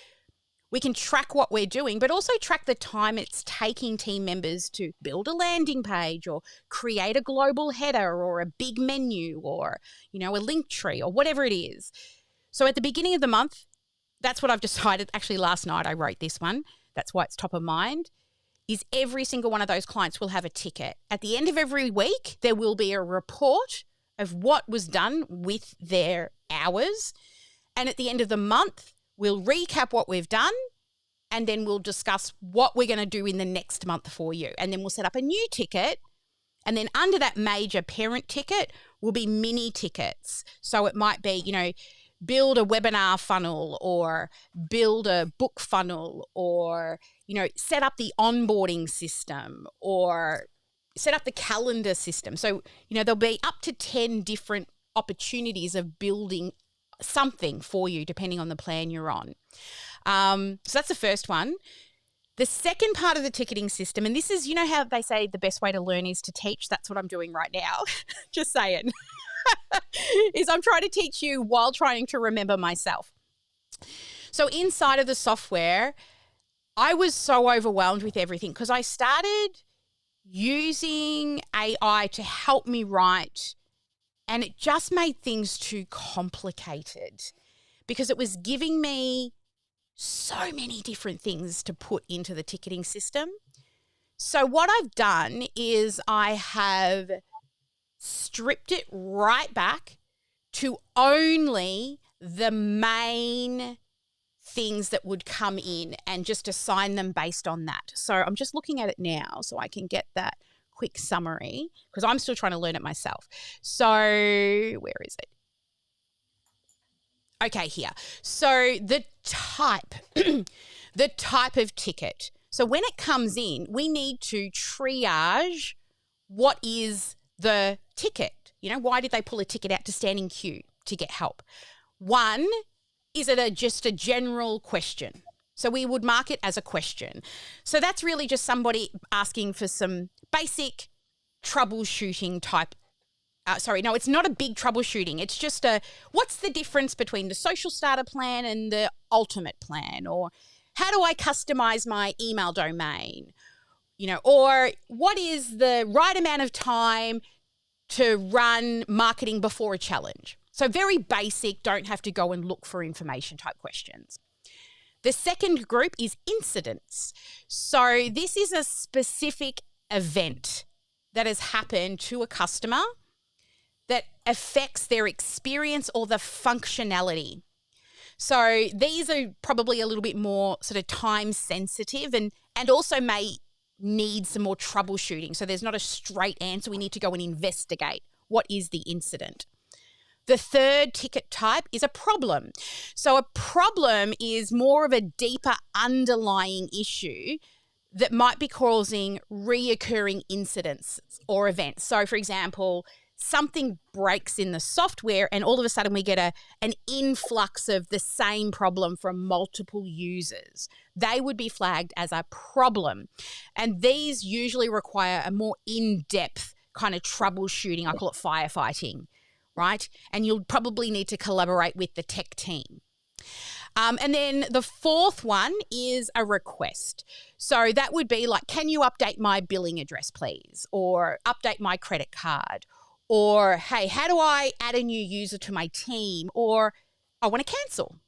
We can track what we're doing, but also track the time it's taking team members to build a landing page or create a global header or a big menu or, a link tree or whatever it is. So at the beginning of the month, that's what I've decided. Actually, last night I wrote this one. That's why it's top of mind. Is every single one of those clients will have a ticket. At the end of every week, there will be a report of what was done with their hours. And at the end of the month, we'll recap what we've done, and then we'll discuss what we're going to do in the next month for you. And then we'll set up a new ticket. And then under that major parent ticket will be mini tickets. So it might be, build a webinar funnel or build a book funnel or, set up the onboarding system or set up the calendar system. So, there'll be up to 10 different opportunities of building something for you depending on the plan you're on. So that's the first one. The second part of the ticketing system, and this is, how they say the best way to learn is to teach? That's what I'm doing right now. Just saying. Is I'm trying to teach you while trying to remember myself. So inside of the software, I was so overwhelmed with everything because I started using AI to help me write, and it just made things too complicated because it was giving me so many different things to put into the ticketing system. So what I've done is I have stripped it right back to only the main things that would come in and just assign them based on that. So I'm just looking at it now so I can get that quick summary because I'm still trying to learn it myself. So where is it? Okay, here. So the type of ticket. So when it comes in, we need to triage what is the ticket. Why did they pull a ticket out to stand in queue to get help? One, is it just a general question? So we would mark it as a question. So that's really just somebody asking for some basic troubleshooting type. It's not a big troubleshooting. It's just what's the difference between the social starter plan and the ultimate plan? Or how do I customize my email domain? Or what is the right amount of time to run marketing before a challenge? So very basic, don't have to go and look for information type questions. The second group is incidents. So this is a specific event that has happened to a customer that affects their experience or the functionality. So these are probably a little bit more sort of time sensitive and also may need some more troubleshooting. So there's not a straight answer. We need to go and investigate what is the incident. The third ticket type is a problem. So a problem is more of a deeper underlying issue that might be causing reoccurring incidents or events. So for example, something breaks in the software and all of a sudden we get an influx of the same problem from multiple users. They would be flagged as a problem. And these usually require a more in-depth kind of troubleshooting. I call it firefighting, right? And you'll probably need to collaborate with the tech team. And then the fourth one is a request. So that would be like, can you update my billing address, please? Or update my credit card? Or, hey, how do I add a new user to my team? Or I want to cancel,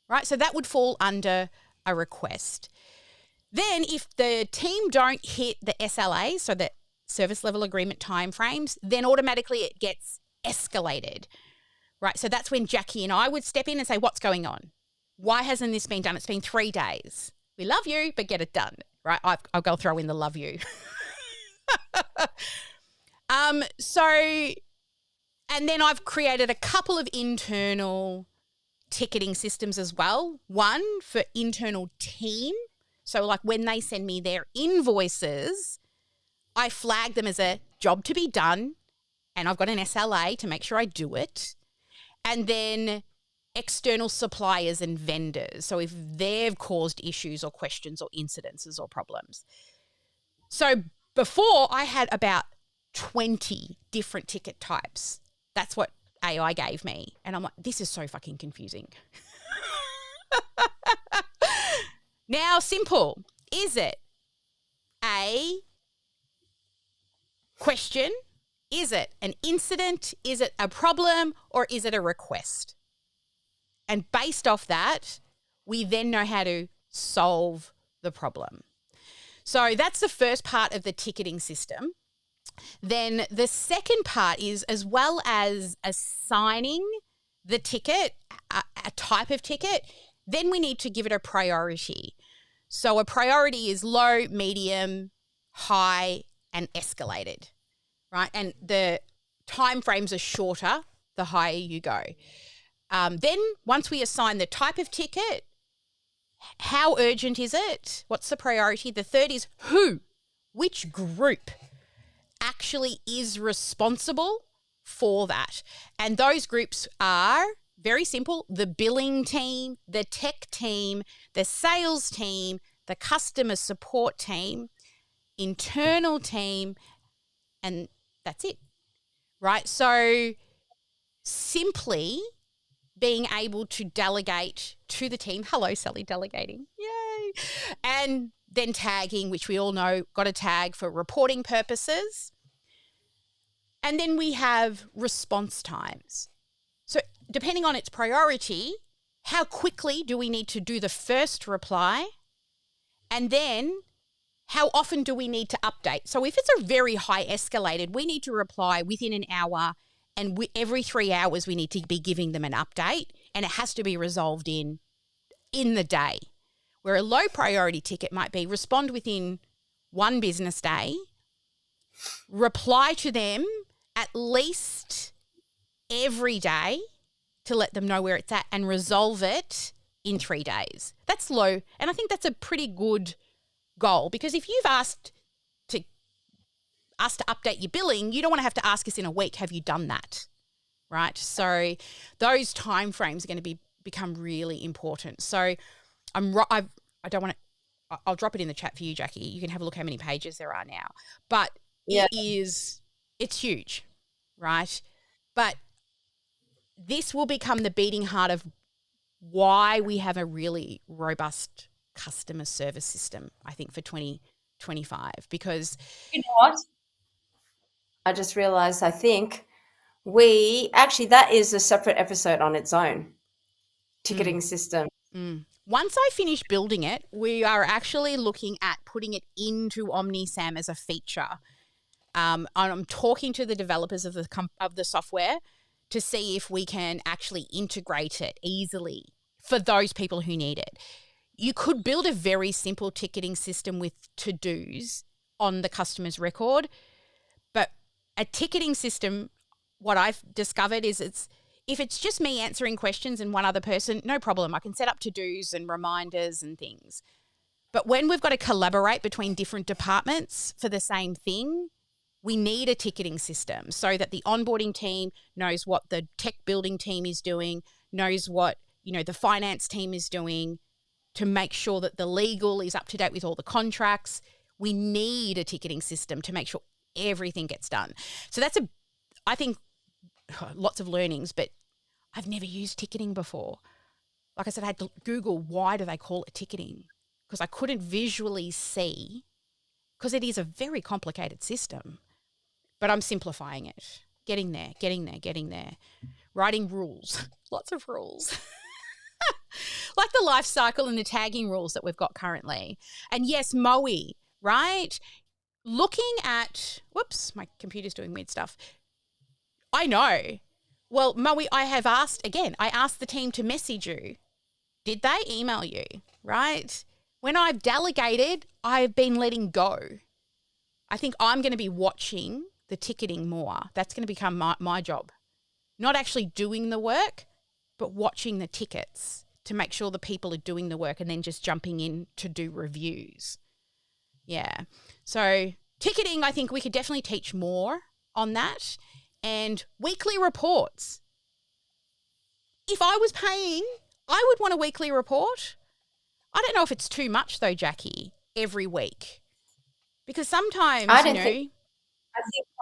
right? So that would fall under a request. Then if the team don't hit the SLA, so the service level agreement timeframes, then automatically it gets escalated, right? So that's when Jacqui and I would step in and say, what's going on? Why hasn't this been done? It's been 3 days. We love you, but get it done, right? I'll go throw in the love you. And then I've created a couple of internal ticketing systems as well. One for internal team. So like when they send me their invoices, I flag them as a job to be done and I've got an SLA to make sure I do it. And then external suppliers and vendors. So if they've caused issues or questions or incidences or problems. So before I had about 20 different ticket types. That's what AI gave me. And I'm like, this is so fucking confusing. Now, simple. Is it a question? Is it an incident? Is it a problem? Or is it a request? And based off that, we then know how to solve the problem. So that's the first part of the ticketing system. Then the second part is, as well as assigning the ticket, a type of ticket, then we need to give it a priority. So a priority is low, medium, high, and escalated, right? And the time frames are shorter the higher you go. Then once we assign the type of ticket, how urgent is it? What's the priority? The third is who, which group actually is responsible for that. And those groups are very simple: the billing team, the tech team, the sales team, the customer support team, internal team, and that's it, right? So simply being able to delegate to the team. Hello, Sally, delegating. Yay. And then tagging, which we all know, got to tag for reporting purposes. And then we have response times. So depending on its priority, how quickly do we need to do the first reply? And then how often do we need to update? So if it's a very high escalated, we need to reply within an hour, and every 3 hours we need to be giving them an update, and it has to be resolved in the day. Where a low priority ticket might be respond within 1 business day, reply to them at least every day to let them know where it's at, and resolve it in 3 days. That's low, and I think that's a pretty good goal, because if you've asked us to update your billing, you don't want to have to ask us in a week, have you done that, right? So those timeframes are going to become really important. So I don't want to, I'll drop it in the chat for you, Jacqui. You can have a look how many pages there are now. But it's huge, right? But this will become the beating heart of why we have a really robust customer service system, I think, for 2025, because You know what? I just realized, I think that is a separate episode on its own, ticketing system. Once I finish building it, we are actually looking at putting it into OmniSAM as a feature. I'm talking to the developers of the software to see if we can actually integrate it easily for those people who need it. You could build a very simple ticketing system with to-dos on the customer's record, but a ticketing system, what I've discovered is if it's just me answering questions and one other person, no problem. I can set up to-dos and reminders and things. But when we've got to collaborate between different departments for the same thing, we need a ticketing system so that the onboarding team knows what the tech building team is doing, knows what, the finance team is doing, to make sure that the legal is up to date with all the contracts. We need a ticketing system to make sure everything gets done. So I think, lots of learnings, but I've never used ticketing before. Like I said, I had to Google, why do they call it ticketing? Because I couldn't visually see, because it is a very complicated system. But I'm simplifying it, getting there. Writing rules, lots of rules. Like the life cycle and the tagging rules that we've got currently. And yes, MOE, right? Looking at, whoops, my computer's doing weird stuff. I know. Well, MOE, I asked the team to message you. Did they email you, right? When I've delegated, I've been letting go. I think I'm going to be watching the ticketing more. That's going to become my job. Not actually doing the work, but watching the tickets to make sure the people are doing the work and then just jumping in to do reviews. Yeah. So ticketing, I think we could definitely teach more on that. And weekly reports. If I was paying, I would want a weekly report. I don't know if it's too much though, Jacqui, every week. Because sometimes, I think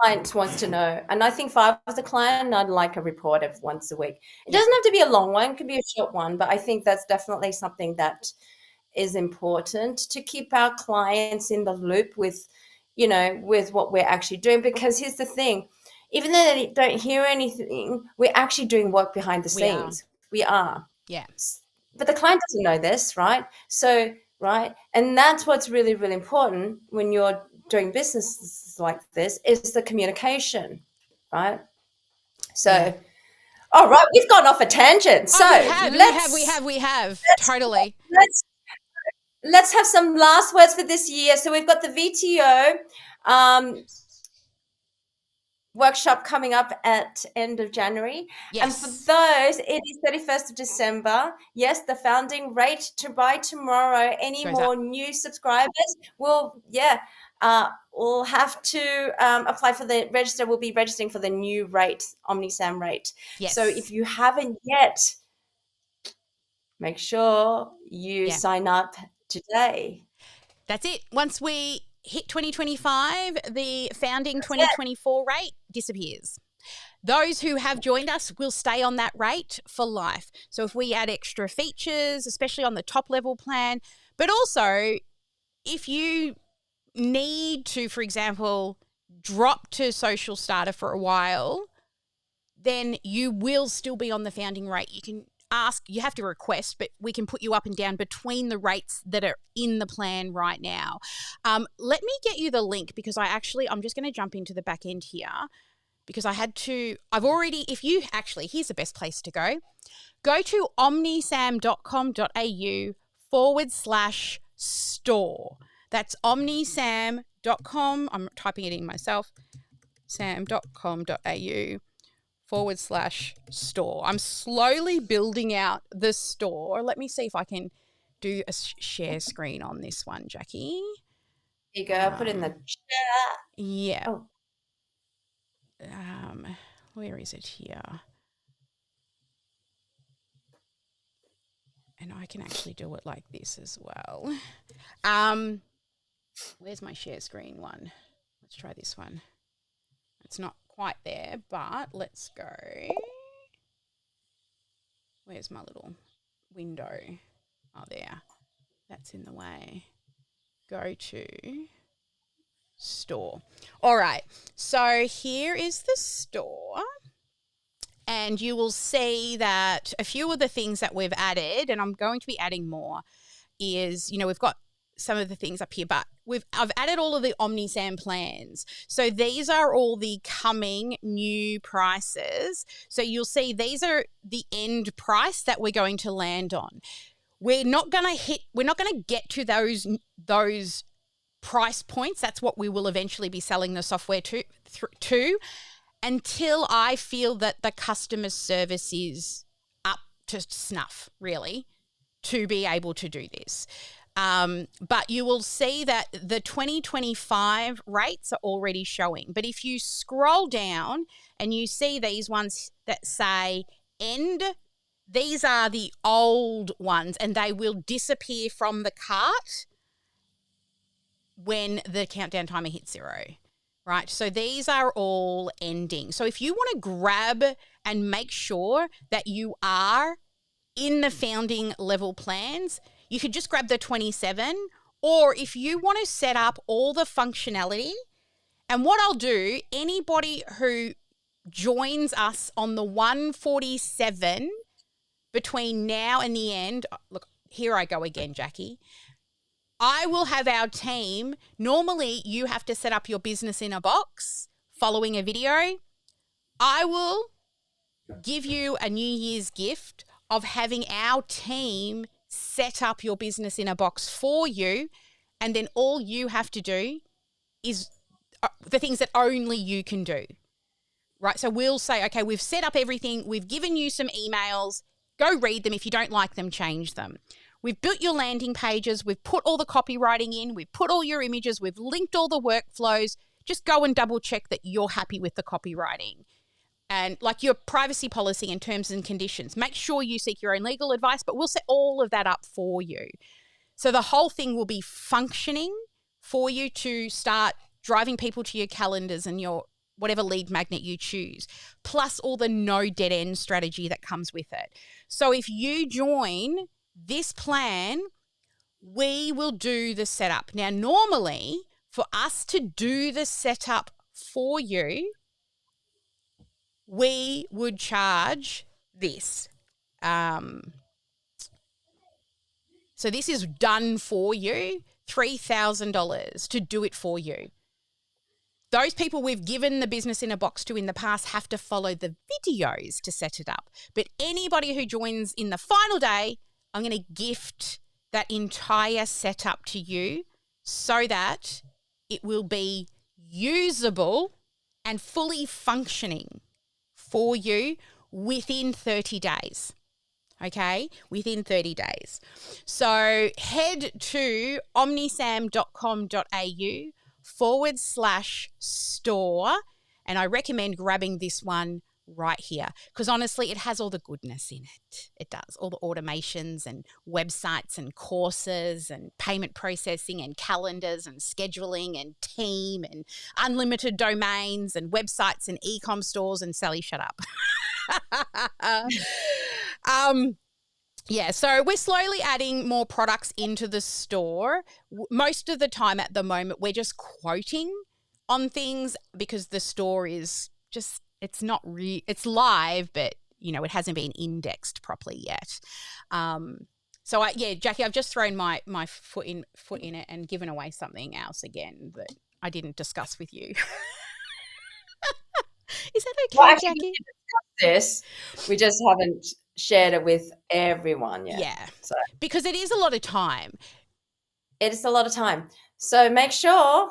clients wants to know. And I think if I was a client, I'd like a report of once a week. It doesn't have to be a long one, it can be a short one, but I think that's definitely something that is important to keep our clients in the loop with, with what we're actually doing. Because here's the thing, even though they don't hear anything, we're actually doing work behind the scenes. We are. Yeah. But the client doesn't know this, right? So, right. And that's what's really, really important when you're doing business like this, is the communication, right? So, all right, we've gone off a tangent. So we have totally. Let's have some last words for this year. So we've got the VTO. workshop coming up at end of January. Yes. And for those, it is 31st of December. Yes, the founding rate to buy tomorrow. Any Goes more up. new subscribers will have to apply for the register. We'll be registering for the new rate, OmniSAM rate. Yes. So if you haven't yet, make sure you sign up today. That's it. Once we hit 2025, the founding 2024 rate disappears. Those who have joined us will stay on that rate for life. So if we add extra features, especially on the top level plan, but also if you need to, for example, drop to social starter for a while, then you will still be on the founding rate. You can ask, you have to request, but we can put you up and down between the rates that are in the plan right now. Let me get you the link because I'm just going to jump into the back end here because here's the best place to go. Go to omnisam.com.au/store. That's omnisam.com. I'm typing it in myself. sam.com.au/store. I'm slowly building out the store. Let me see if I can do a share screen on this one, Jacqui. There you go. I'll put it in the chat. Yeah. Oh. Where is it here? And I can actually do it like this as well. Where's my share screen one? Let's try this one. It's not quite there, but let's go. Where's my little window? Oh, there. That's in the way. Go to store. All right. So here is the store. And you will see that a few of the things that we've added, and I'm going to be adding more, is, we've got some of the things up here, but I've added all of the OmniSAM plans. So these are all the coming new prices. So you'll see these are the end price that we're going to land on. We're not going to get to those price points. That's what we will eventually be selling the software to until I feel that the customer service is up to snuff, really, to be able to do this. But you will see that the 2025 rates are already showing. But if you scroll down and you see these ones that say end, these are the old ones and they will disappear from the cart when the countdown timer hits 0. Right, so these are all ending. So if you want to grab and make sure that you are in the founding level plans, you could just grab the 27, or if you want to set up all the functionality, and what I'll do, anybody who joins us on the 147 between now and the end, look, here I go again, Jacqui. I will have our team. Normally, you have to set up your business in a box following a video. I will give you a New Year's gift of having our team set up your business in a box for you, and then all you have to do is the things that only you can do. Right? So we'll say, okay, we've set up everything. We've given you some emails. Go read them. If you don't like them, change them. We've built your landing pages. We've put all the copywriting in. We've put all your images. We've linked all the workflows. Just go and double check that you're happy with the copywriting. And like your privacy policy and terms and conditions. Make sure you seek your own legal advice, but we'll set all of that up for you. So the whole thing will be functioning for you to start driving people to your calendars and your whatever lead magnet you choose, plus all the no dead end strategy that comes with it. So if you join this plan, we will do the setup. Now, normally, for us to do the setup for you, we would charge this. So this is done for you, $3,000 to do it for you. Those people we've given the business in a box to in the past have to follow the videos to set it up. But anybody who joins in the final day, I'm going to gift that entire setup to you so that it will be usable and fully functioning for you within 30 days. Okay, within 30 days. So head to omnisam.com.au/store, and I recommend grabbing this one right here because honestly, it has all the goodness in it. It does all the automations and websites and courses and payment processing and calendars and scheduling and team and unlimited domains and websites and e-com stores. And Sally, shut up. Yeah, so we're slowly adding more products into the store. Most of the time at the moment, we're just quoting on things because the store is just, it's not it's live, but, you know, it hasn't been indexed properly yet. So, Jacqui, I've just thrown my foot in it and given away something else again that I didn't discuss with you. Is that okay, Well, Jacqui? This, we just haven't shared it with everyone yet. Yeah, so because it is a lot of time. It is a lot of time. So make sure,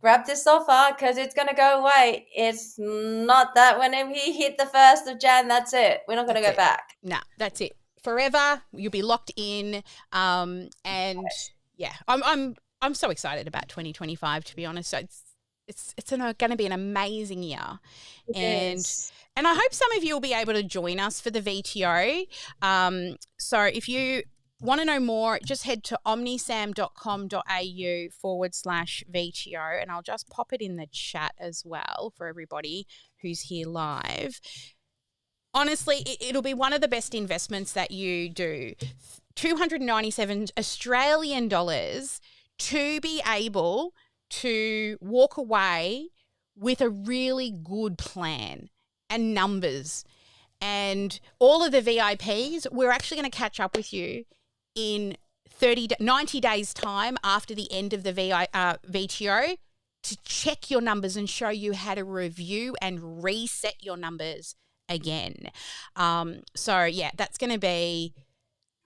grab this offer because it's going to go away. It's not that when we hit the 1st of Jan, that's it. We're not going to go back. No, that's it. Forever, you'll be locked in. And yeah, I'm so excited about 2025, to be honest. So it's going to be an amazing year. And I hope some of you will be able to join us for the VTO. So if you want to know more, just head to omnisam.com.au/VTO, and I'll just pop it in the chat as well for everybody who's here live. Honestly, it'll be one of the best investments that you do. 297 Australian dollars to be able to walk away with a really good plan and numbers. And all of the VIPs, we're actually going to catch up with you in 90 days time after the end of the VTO to check your numbers and show you how to review and reset your numbers again. So yeah, that's going to be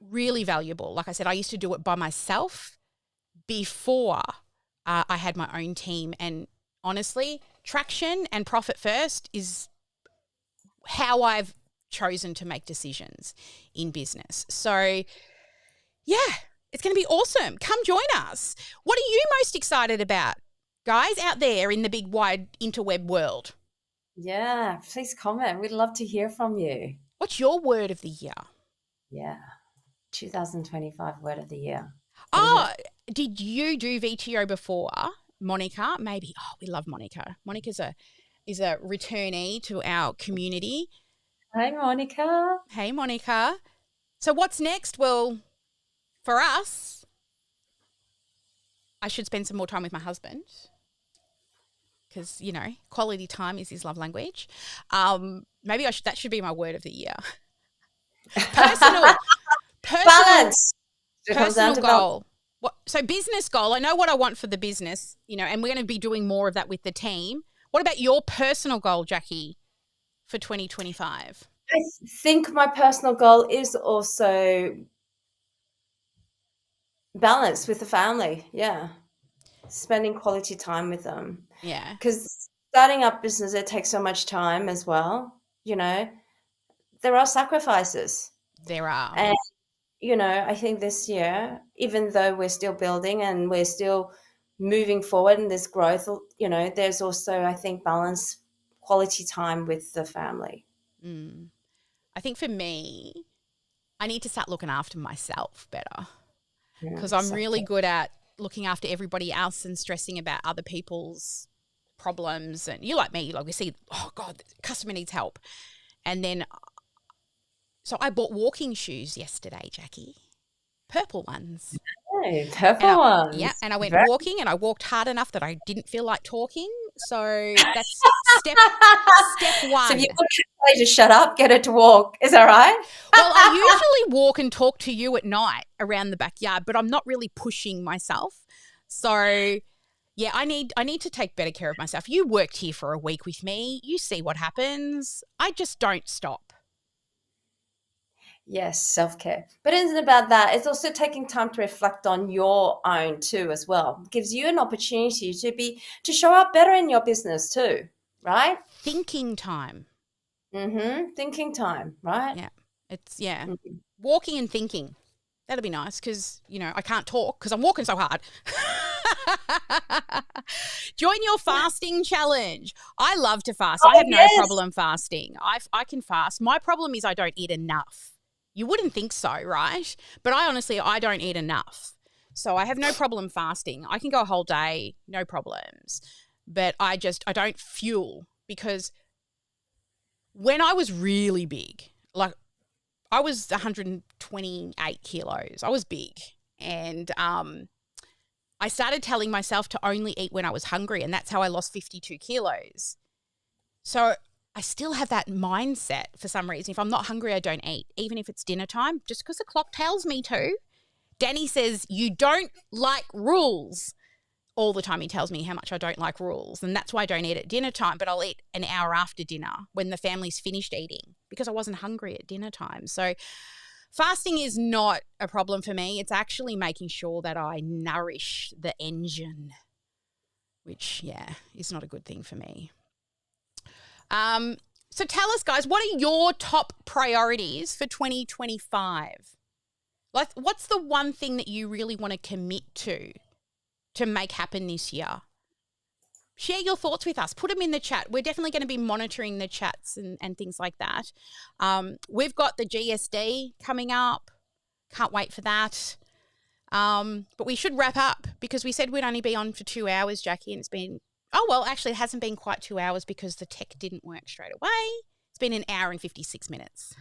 really valuable. Like I said, I used to do it by myself before I had my own team, and honestly, traction and profit first is how I've chosen to make decisions in business. So yeah, it's going to be awesome. Come join us. What are you most excited about, guys, out there in the big wide interweb world? Yeah, please comment. We'd love to hear from you. What's your word of the year? Yeah, 2025 word of the year. Oh, did you do VTO before, Monica? Maybe. Oh, we love Monica. Monica's is a returnee to our community. Hi, Monica. Hey, Monica. So what's next? Well, for us, I should spend some more time with my husband because, you know, quality time is his love language. Maybe that should be my word of the year. Personal balance. Personal goal. So business goal, I know what I want for the business, you know, and we're going to be doing more of that with the team. What about your personal goal, Jacqui, for 2025? I think my personal goal is also balance with the family. Yeah. Spending quality time with them. Yeah. Because starting up business, it takes so much time as well. You know, there are sacrifices. There are. And, you know, I think this year, even though we're still building and we're still moving forward in this growth, you know, there's also, I think, balance, quality time with the family. I think for me, I need to start looking after myself better because I'm really good at looking after everybody else and stressing about other people's problems. And you like me, like we see, oh God, the customer needs help. And then, so I bought walking shoes yesterday, Jacqui, purple ones. Hey, purple ones. Yeah, and I went walking and I walked hard enough that I didn't feel like talking. So that's step one. So if you want to shut up, get her to walk. Is that right? Well, I usually walk and talk to you at night around the backyard, but I'm not really pushing myself. So yeah, I need to take better care of myself. You worked here for a week with me. You see what happens. I just don't stop. Yes, self-care. But it isn't about that. It's also taking time to reflect on your own too as well. It gives you an opportunity to show up better in your business too, right? Thinking time. Thinking time, right? Yeah. It's, yeah. Mhm. Walking and thinking. That'll be nice because, you know, I can't talk because I'm walking so hard. Join your fasting challenge. I love to fast. I have no yes. problem fasting. I can fast. My problem is I don't eat enough. You wouldn't think so, right? But I don't eat enough. So I have no problem fasting. I can go a whole day, no problems. But I don't fuel because when I was really big, like I was 128 kilos. I was big. And I started telling myself to only eat when I was hungry, and that's how I lost 52 kilos. So I still have that mindset for some reason. If I'm not hungry, I don't eat, even if it's dinner time, just because the clock tells me to. Danny says, you don't like rules. All the time he tells me how much I don't like rules, and that's why I don't eat at dinner time, but I'll eat an hour after dinner when the family's finished eating because I wasn't hungry at dinner time. So fasting is not a problem for me. It's actually making sure that I nourish the engine, which, yeah, is not a good thing for me. So tell us, guys, what are your top priorities for 2025? Like, what's the one thing that you really want to commit to make happen this year? Share your thoughts with us. Put them in the chat. We're definitely going to be monitoring the chats and things like that. We've got the GSD coming up. Can't wait for that. But we should wrap up because we said we'd only be on for 2 hours, Jacqui, and it's been, actually it hasn't been quite 2 hours because the tech didn't work straight away. It's been an hour and 56 minutes.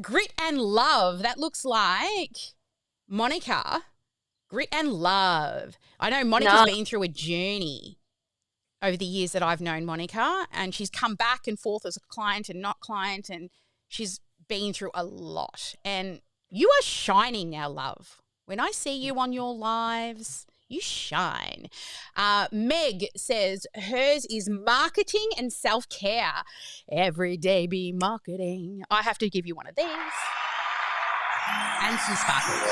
Grit and love. That looks like Monica. Grit and love. I know Monica's been through a journey over the years that I've known Monica, and she's come back and forth as a client and not client, and she's been through a lot. And you are shining now, love. When I see you on your lives, you shine. Meg says hers is marketing and self-care. Every day be marketing. I have to give you one of these. And some sparkles.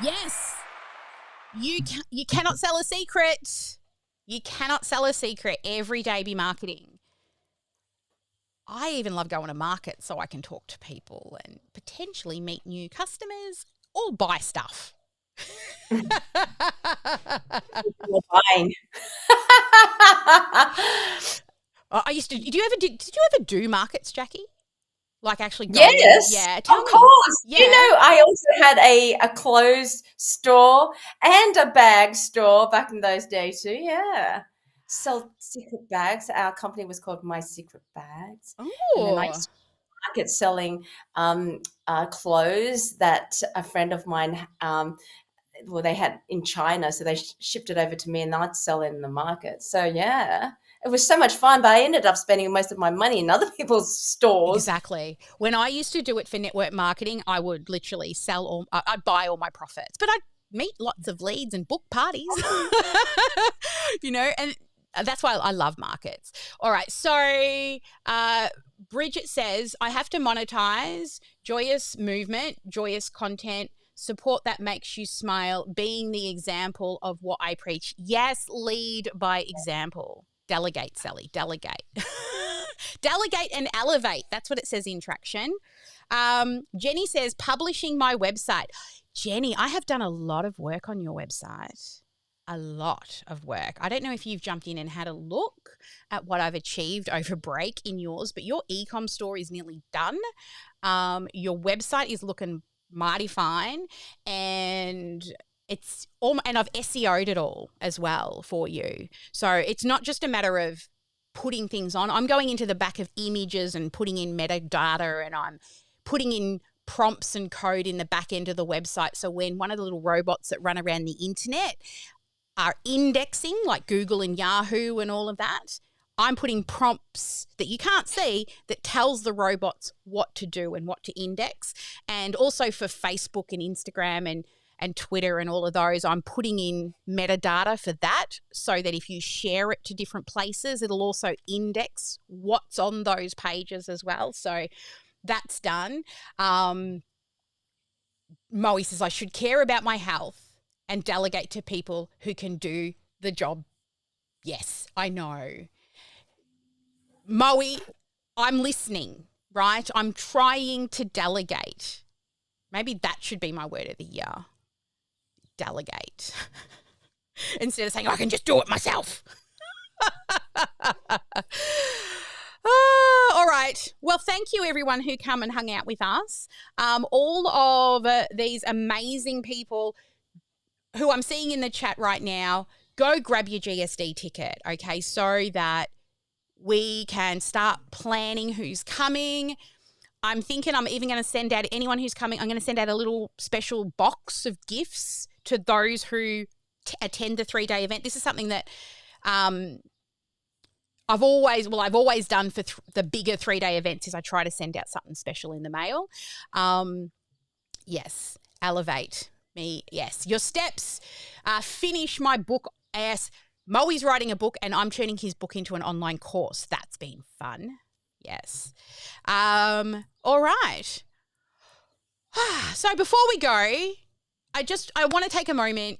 Yes. You cannot sell a secret. You cannot sell a secret. Every day be marketing. I even love going to market so I can talk to people and potentially meet new customers or buy stuff. You're buying. Did you ever do markets, Jacqui? Like actually go Yes, yeah, of tell me. course. Yeah. You know, I also had a clothes store and a bag store back in those days too. Yeah. Sell secret bags. Our company was called My Secret Bags. And then I used to market selling clothes that a friend of mine they had in China, so they shipped it over to me and I'd sell it in the market. So yeah, it was so much fun, but I ended up spending most of my money in other people's stores. Exactly. When I used to do it for network marketing, I would literally I'd buy all my profits, but I'd meet lots of leads and book parties, you know, and that's why I love markets. All right. So Bridget says, I have to monetize joyous movement, joyous content, support that makes you smile, being the example of what I preach. Yes, lead by example. Delegate, Sally, delegate. Delegate and elevate. That's what it says in Traction. Jenny says, publishing my website. Jenny, I have done a lot of work on your website. A lot of work. I don't know if you've jumped in and had a look at what I've achieved over break in yours, but your e-com store is nearly done. Your website is looking mighty fine, and I've SEO'd it all as well for you. So it's not just a matter of putting things on. I'm going into the back of images and putting in metadata, and I'm putting in prompts and code in the back end of the website. So when one of the little robots that run around the internet are indexing, like Google and Yahoo and all of that, I'm putting prompts that you can't see that tells the robots what to do and what to index. And also for Facebook and Instagram and Twitter and all of those, I'm putting in metadata for that so that if you share it to different places, it'll also index what's on those pages as well. So that's done. Moe says, I should care about my health and delegate to people who can do the job. Yes, I know. Moe, I'm listening, right? I'm trying to delegate. Maybe that should be my word of the year. Delegate. Instead of saying, I can just do it myself. All right. Well, thank you, everyone who come and hung out with us. All of these amazing people who I'm seeing in the chat right now, go grab your GSD ticket, okay, so that we can start planning who's coming. I'm thinking I'm even going to send out anyone who's coming. I'm going to send out a little special box of gifts to those who attend the 3-day event. This is something that I've always done for the bigger 3-day events is I try to send out something special in the mail. Yes, elevate me. Yes, your steps. Finish my book. Yes, Moe's writing a book and I'm turning his book into an online course. That's been fun. Yes. All right. So before we go, I want to take a moment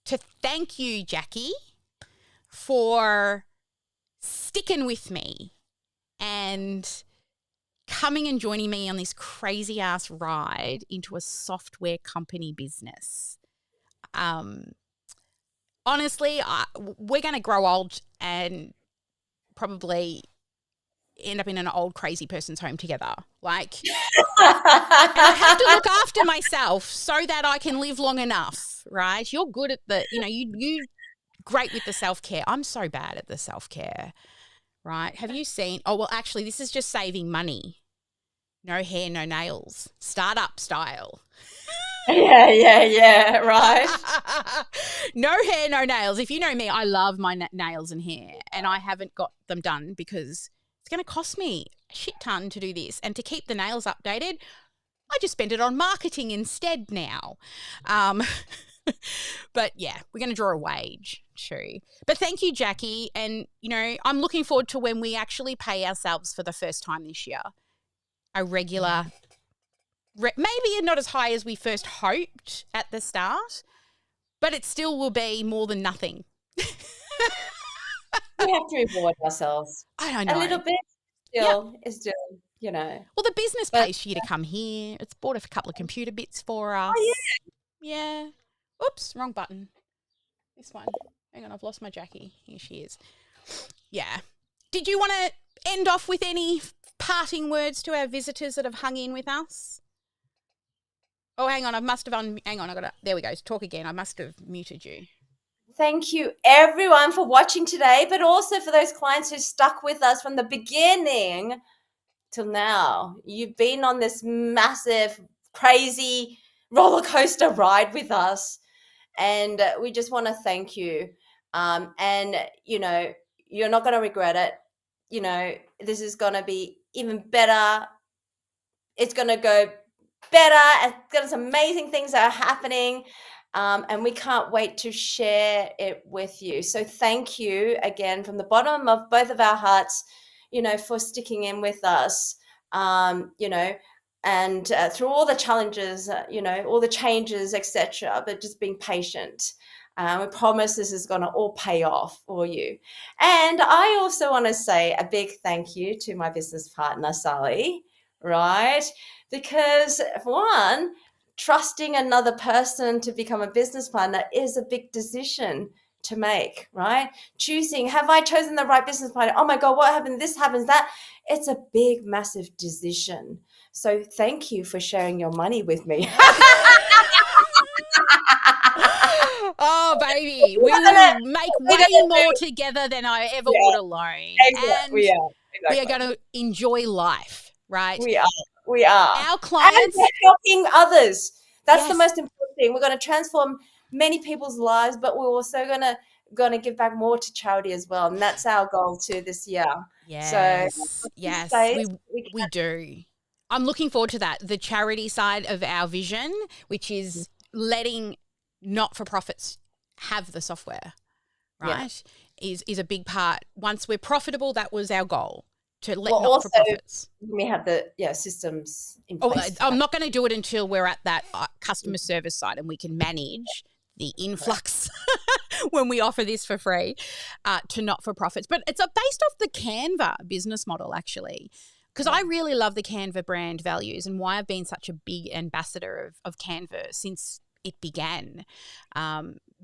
to thank you, Jacqui, for sticking with me and coming and joining me on this crazy ass ride into a software company business. Honestly, we're going to grow old and probably end up in an old crazy person's home together. Like, and I have to look after myself so that I can live long enough, right? You're good at you great with the self-care. I'm so bad at the self-care, right? Have you seen, oh, well, actually, this is just saving money. No hair, no nails. Startup style. Yeah, right. No hair, no nails. If you know me, I love my nails and hair, and I haven't got them done because it's going to cost me a shit ton to do this. And to keep the nails updated, I just spend it on marketing instead now. But yeah, we're going to draw a wage too. But thank you, Jacqui. And, I'm looking forward to when we actually pay ourselves for the first time this year. A regular, maybe not as high as we first hoped at the start, but it still will be more than nothing. We have to reward ourselves. I don't know. A little bit is still, Well, the business pays for you to come here. It's bought a couple of computer bits for us. Oh, yeah. Oops, wrong button. This one. Hang on, I've lost my Jacqui. Here she is. Yeah. Did you want to end off with any parting words to our visitors that have hung in with us? Oh, hang on. There we go. Talk again. I must have muted you. Thank you, everyone, for watching today, but also for those clients who stuck with us from the beginning till now. You've been on this massive, crazy roller coaster ride with us, and we just want to thank you. And, you're not going to regret it. This is going to be even better. It's going to go better. There's amazing things that are happening. And we can't wait to share it with you. So thank you again from the bottom of both of our hearts, for sticking in with us, and through all the challenges, all the changes, etc., but just being patient. We promise this is going to all pay off for you. And I also want to say a big thank you to my business partner, Sally, right? Because for one, trusting another person to become a business partner is a big decision to make, right? Choosing, have I chosen the right business partner? Oh my God, what happened? This happens, that. It's a big, massive decision. So thank you for sharing your money with me. Oh, baby. We will make way more together than I ever would alone. And we are. Exactly. We are going to enjoy life, right? We are. Our clients. And we're helping others. That's the most important thing. We're going to transform many people's lives, but we're also going to give back more to charity as well. And that's our goal too this year. Yes. We do. I'm looking forward to that. The charity side of our vision, which is letting not-for-profits have the software, right, is a big part. Once we're profitable, that was our goal. to let Well, also, not-for-profits. we have the systems in Oh, place. I'm not going to do it until we're at that customer service side and we can manage the influx when we offer this for free to not-for-profits. But it's based off the Canva business model, actually, because I really love the Canva brand values and why I've been such a big ambassador of Canva since it began,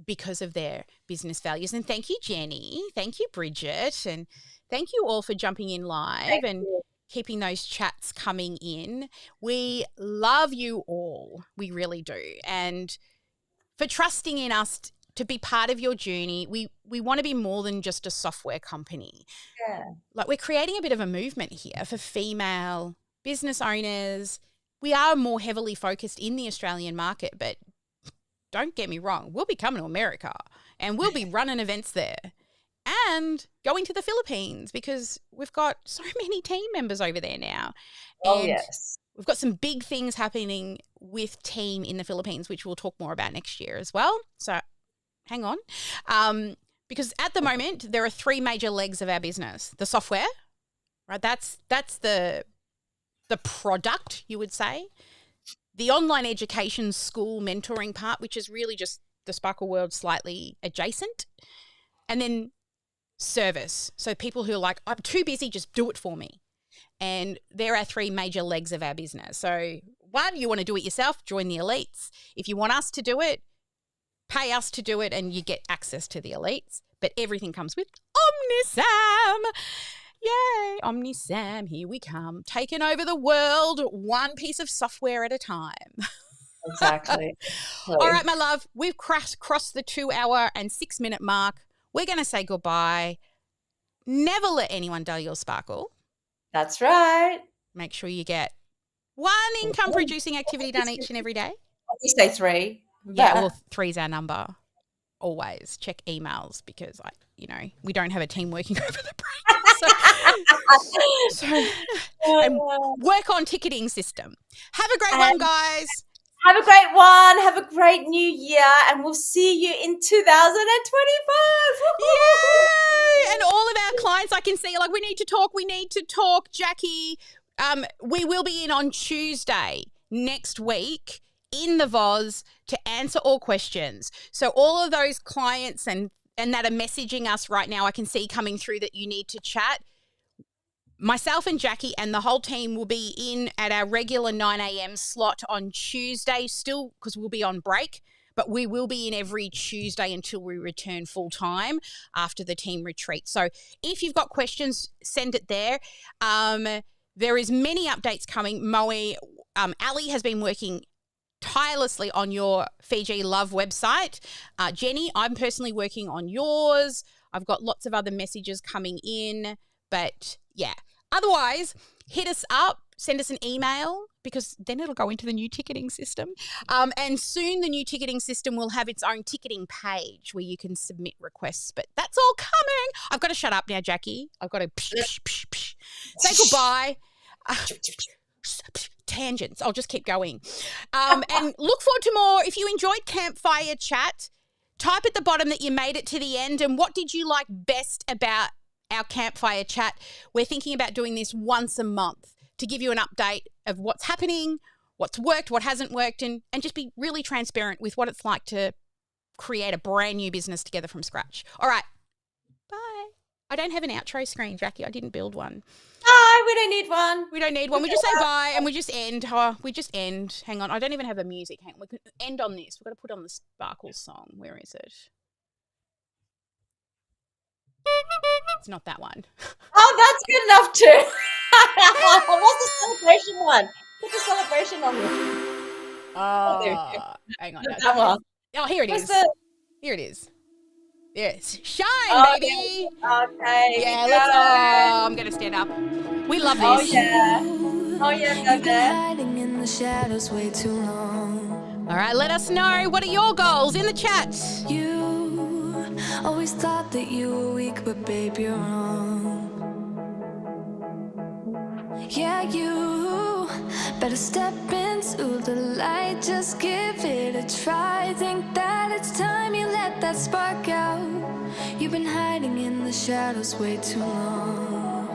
because of their business values. And thank you, Jenny. Thank you, Bridget. And thank you all for jumping in live and keeping those chats coming in. We love you all. We really do. And for trusting in us to be part of your journey. We want to be more than just a software company. Yeah. Like, we're creating a bit of a movement here for female business owners. We are more heavily focused in the Australian market, but don't get me wrong, we'll be coming to America and we'll be running events there and going to the Philippines because we've got so many team members over there now. Oh, and yes. We've got some big things happening with team in the Philippines, which we'll talk more about next year as well. So hang on. Because at the moment, there are three major legs of our business. The software, right? That's the product, you would say. The online education school mentoring part, which is really just the Sparkle world slightly adjacent. And then service. So people who are like, I'm too busy, just do it for me. And there are three major legs of our business. So one, you want to do it yourself, join the elites. If you want us to do it, pay us to do it and you get access to the elites. But everything comes with OmniSAM. Yay, OmniSAM, here we come. Taking over the world, one piece of software at a time. Exactly. All right, my love, we've crossed the 2 hour and 6 minute mark. We're going to say goodbye. Never let anyone dull your sparkle. That's right. Make sure you get one income producing activity done each and every day. You say 3. Yeah, well, 3's our number. Always check emails because we don't have a team working over the break. And work on ticketing system. Have a great one, guys. Have a great one. Have a great new year, and we'll see you in 2025. Yay! And all of our clients, I can see, like, we need to talk. Jacqui, we will be in on Tuesday next week in the VOZ to answer all questions. So all of those clients and that are messaging us right now, I can see coming through that you need to chat. Myself and Jacqui and the whole team will be in at our regular 9 a.m. slot on Tuesday still because we'll be on break, but we will be in every Tuesday until we return full time after the team retreat. So if you've got questions, send it there. There is many updates coming. Ali has been working tirelessly on your Fiji Love website. Jenny, I'm personally working on yours. I've got lots of other messages coming in, but yeah. Otherwise, hit us up, send us an email because then it'll go into the new ticketing system. And soon the new ticketing system will have its own ticketing page where you can submit requests. But that's all coming. I've got to shut up now, Jacqui. I've got to say goodbye. Tangents. I'll just keep going. And look forward to more. If you enjoyed Campfire Chat, type at the bottom that you made it to the end and what did you like best about our Campfire Chat. We're thinking about doing this once a month to give you an update of what's happening, what's worked, what hasn't worked, and just be really transparent with what it's like to create a brand new business together from scratch. All right. Bye. I don't have an outro screen, Jacqui. I didn't build one. Bye. We don't need one. We don't need one. We just say bye and we just end. We just end. Hang on. I don't even have a music. Hang on. We could end on this. We've got to put on the Sparkle song. Where is it? It's not that one. Oh, that's good enough too. What's the celebration one? Put the celebration on there. Hang on. That one. Oh, here it is. Here it is. Yes. Shine, baby. Okay. Yeah, let's. Oh, I'm going to stand up. We love this. Oh, yeah. Oh, yeah, baby. Hiding in the shadows way too long. All right, let us know. What are your goals in the chat? You always thought that you were weak, but babe, you're wrong. Yeah, you better step into the light. Just give it a try. Think that it's time you let that spark out. You've been hiding in the shadows way too long.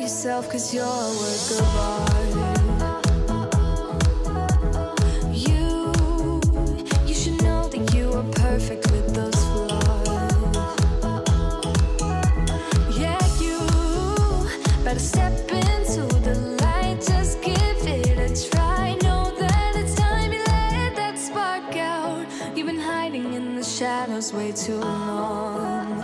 yourself, 'cause you're a work of art. You should know that you are perfect with those flaws. Yeah, you better step into the light, just give it a try. Know that it's time you let that spark out. You've been hiding in the shadows way too long.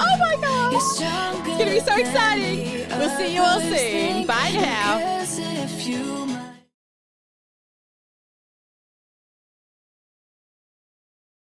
Oh my God! It's going to be so exciting. We'll see you all soon. Bye now.